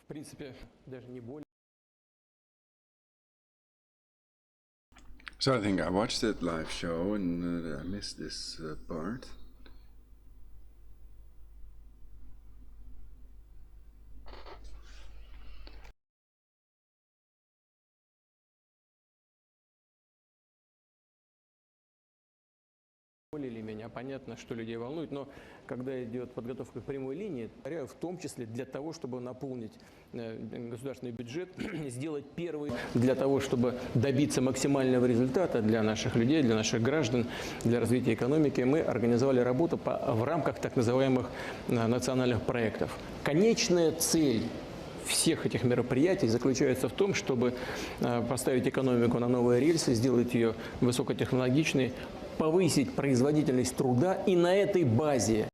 Speaker 8: В принципе, даже не более.
Speaker 1: So I think I watched that live show and I missed this part.
Speaker 8: Более или менее понятно, что людей волнует, но когда идет подготовка к прямой линии, в том числе для того, чтобы наполнить государственный бюджет, сделать первый для того, чтобы добиться максимального результата для наших людей, для наших граждан, для развития экономики, мы организовали работу в рамках так называемых национальных проектов. Конечная цель всех этих мероприятий заключается в том, чтобы поставить экономику на новые рельсы, сделать ее высокотехнологичной, повысить производительность труда и на этой базе.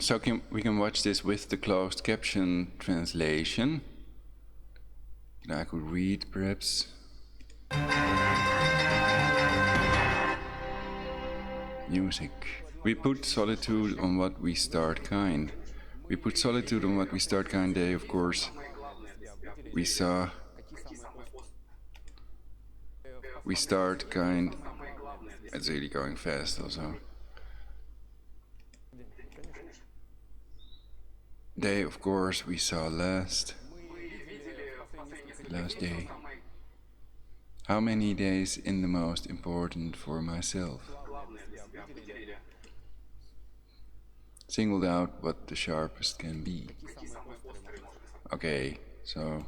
Speaker 1: So we can watch this with the closed caption translation. I could read, perhaps. Music. We put solitude on what we start kind. We put solitude on what we start kind day, of course. We start kind. It's really going fast also. Day, of course, we saw last day. How many days in the most important for myself? Singled out what the sharpest can be. Okay, so,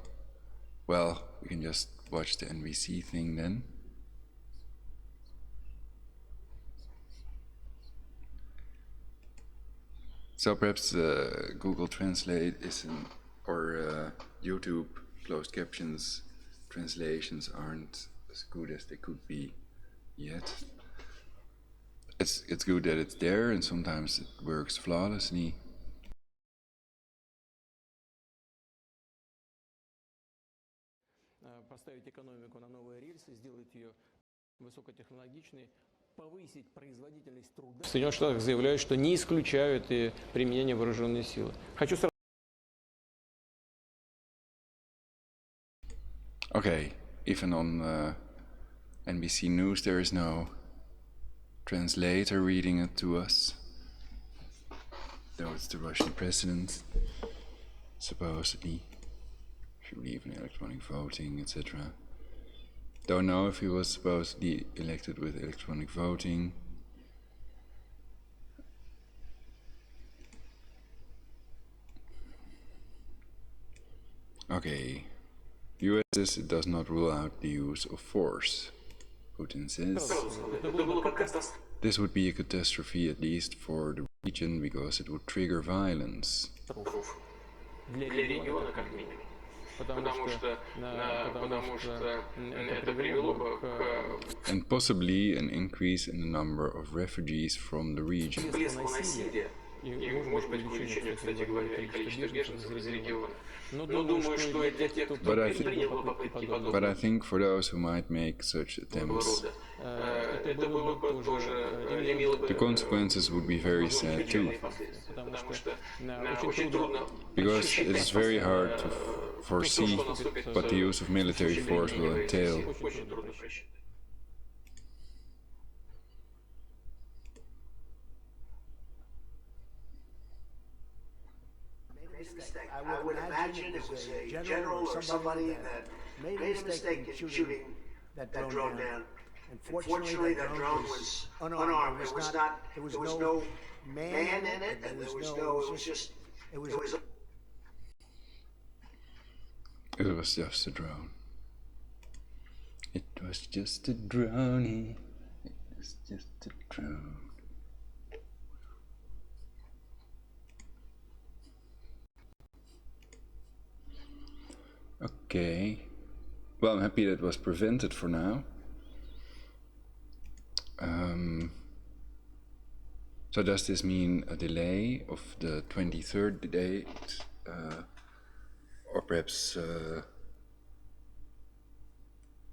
Speaker 1: well, we can just watch the NBC thing then. So perhaps Google Translate isn't, or YouTube closed captions translations aren't as good as they could be yet. It's good that it's there, and sometimes it works flawlessly.
Speaker 8: Поставить экономику на новые рельсы, сделать ее высокотехнологичной, повысить производительность труда. В Соединенных Штатах заявляют, что не исключают и применение вооруженной силы. Хочу сразу.
Speaker 1: Okay, even on NBC News there is no translator reading it to us. Though it's the Russian president, supposedly. If you believe in electronic voting, etc. Don't know if he was supposedly elected with electronic voting. Okay. US says it does not rule out the use of force. Putin says this would be a catastrophe, at least for the region, because it would trigger violence. And possibly an increase in the number of refugees from the region. But I think for those who might make such attempts, the consequences would be very sad too. Because it is very hard to foresee what the use of military force will entail.
Speaker 6: I would imagine it was a general or somebody that made a mistake in shooting that drone down. Unfortunately, that drone was unarmed. There was no man in it, and it was just a
Speaker 1: drone. It was just a drone. It was just a drone. Okay. Well, I'm happy that was prevented for now. So does this mean a delay of the 23rd date? Or perhaps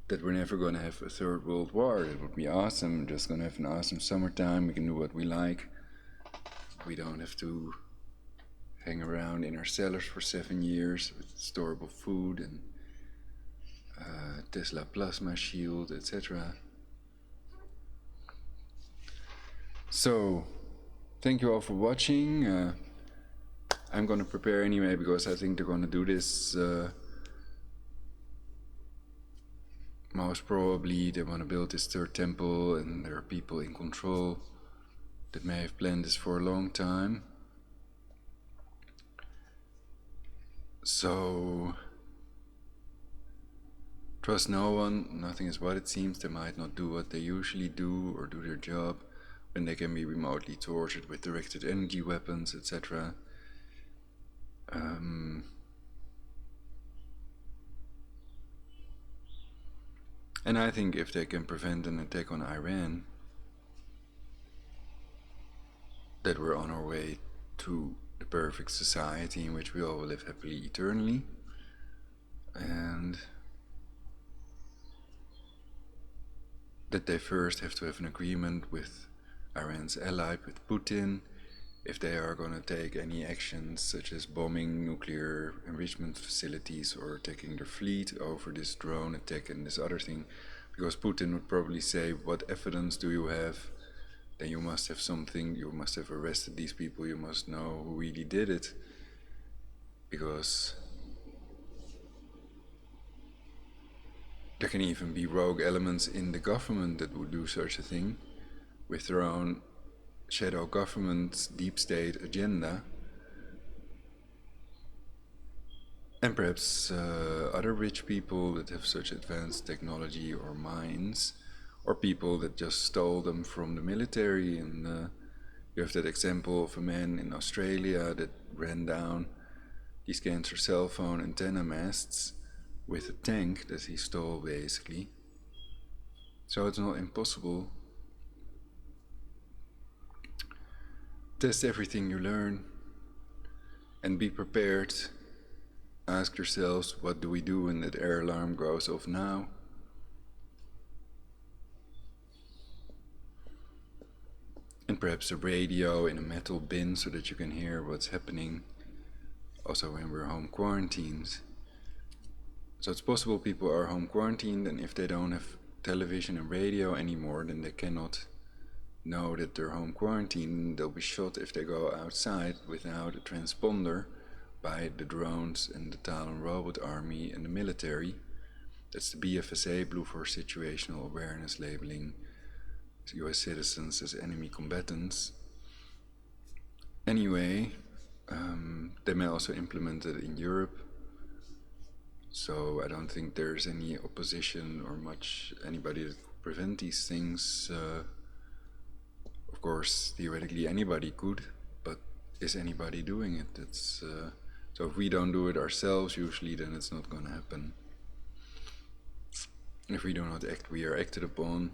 Speaker 1: that we're never going to have a third world war? It would be awesome. We're just going to have an awesome summertime. We can do what we like. We don't have to hang around in our cellars for 7 years with storable food and Tesla plasma shield, etc. So, thank you all for watching. I'm gonna prepare anyway because I think they're gonna do this. Most probably they want to build this third temple, and there are people in control that may have planned this for a long time. So, trust no one. Nothing is what it seems. They might not do what they usually do or do their job when they can be remotely tortured with directed energy weapons, etc. And I think if they can prevent an attack on Iran, that we're on our way to the perfect society in which we all will live happily eternally, and that they first have to have an agreement with Iran's ally, with Putin, if they are going to take any actions such as bombing nuclear enrichment facilities or attacking their fleet over this drone attack and this other thing, because Putin would probably say, what evidence do you have? Then you must have something, you must have arrested these people, you must know who really did it, because there can even be rogue elements in the government that would do such a thing with their own shadow government, deep state agenda, and perhaps other rich people that have such advanced technology or minds, or people that just stole them from the military. And you have that example of a man in Australia that ran down these cancer cell phone antenna masts with a tank that he stole, basically. So it's not impossible. Test everything you learn and be prepared. Ask yourselves, what do we do when that air alarm goes off now? And perhaps a radio in a metal bin so that you can hear what's happening also when we're home quarantined. So it's possible people are home quarantined, and if they don't have television and radio anymore, then they cannot know that they're home quarantined. They'll be shot if they go outside without a transponder by the drones and the Talon robot army and the military. That's the BFSA, Blue Force Situational Awareness, labeling US citizens as enemy combatants. Anyway, they may also implement it in Europe, so I don't think there's any opposition or much anybody that could prevent these things. Of course, theoretically anybody could, but is anybody doing it? It's, so if we don't do it ourselves, usually, then it's not going to happen. And if we do not act, we are acted upon.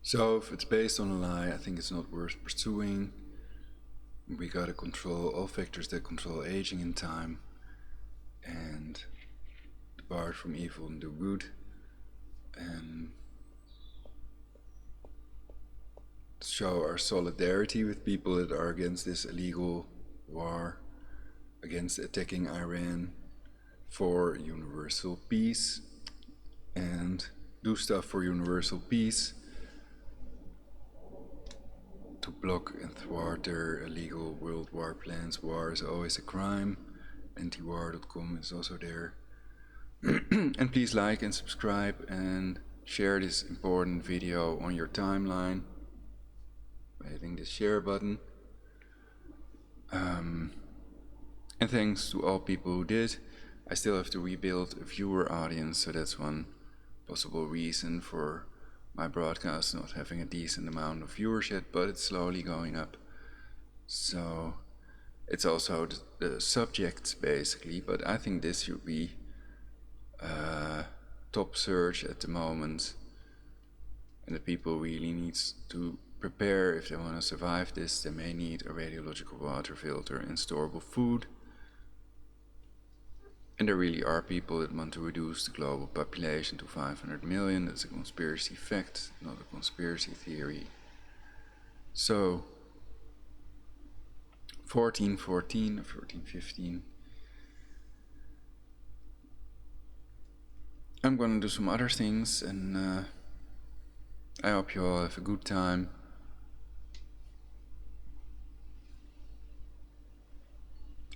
Speaker 1: So if it's based on a lie, I think it's not worth pursuing. We gotta control all factors that control aging in time, and depart from evil and do good, and show our solidarity with people that are against this illegal war, against attacking Iran, for universal peace, and do stuff for universal peace to block and thwart their illegal world war plans. War is always a crime. Antiwar.com is also there. And please like and subscribe and share this important video on your timeline by hitting the share button. And thanks to all people who did. I still have to rebuild a viewer audience, so that's one possible reason for my broadcast not having a decent amount of viewers yet, but it's slowly going up. So it's also the subjects, basically, but I think this should be top search at the moment, and the people really need to prepare. If they want to survive this, they may need a radiological water filter and storable food. And there really are people that want to reduce the global population to 500 million. That's a conspiracy fact, not a conspiracy theory. So 1414 or 1415. I'm gonna do some other things, and I hope you all have a good time.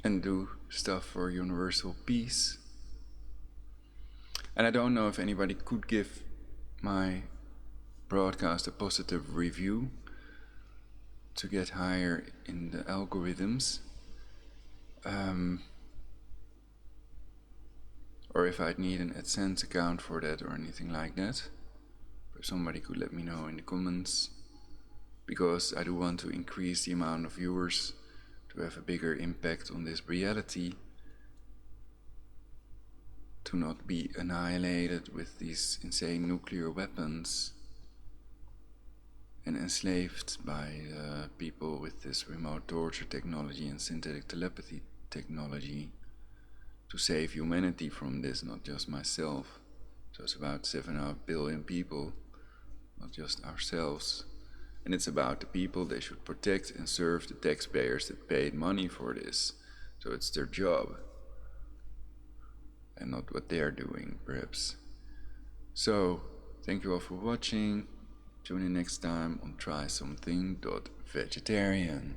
Speaker 1: And do stuff for universal peace. And I don't know if anybody could give my broadcast a positive review to get higher in the algorithms, or if I'd need an AdSense account for that or anything like that. If somebody could let me know in the comments, because I do want to increase the amount of viewers to have a bigger impact on this reality. to not be annihilated with these insane nuclear weapons and enslaved by people with this remote torture technology and synthetic telepathy technology, to save humanity from this, not just myself. So it's about 7.5 billion people, not just ourselves. And it's about the people they should protect and serve, the taxpayers that paid money for this. So it's their job, and not what they're doing, perhaps. So, thank you all for watching. Tune in next time on Try Something.Vegetarian.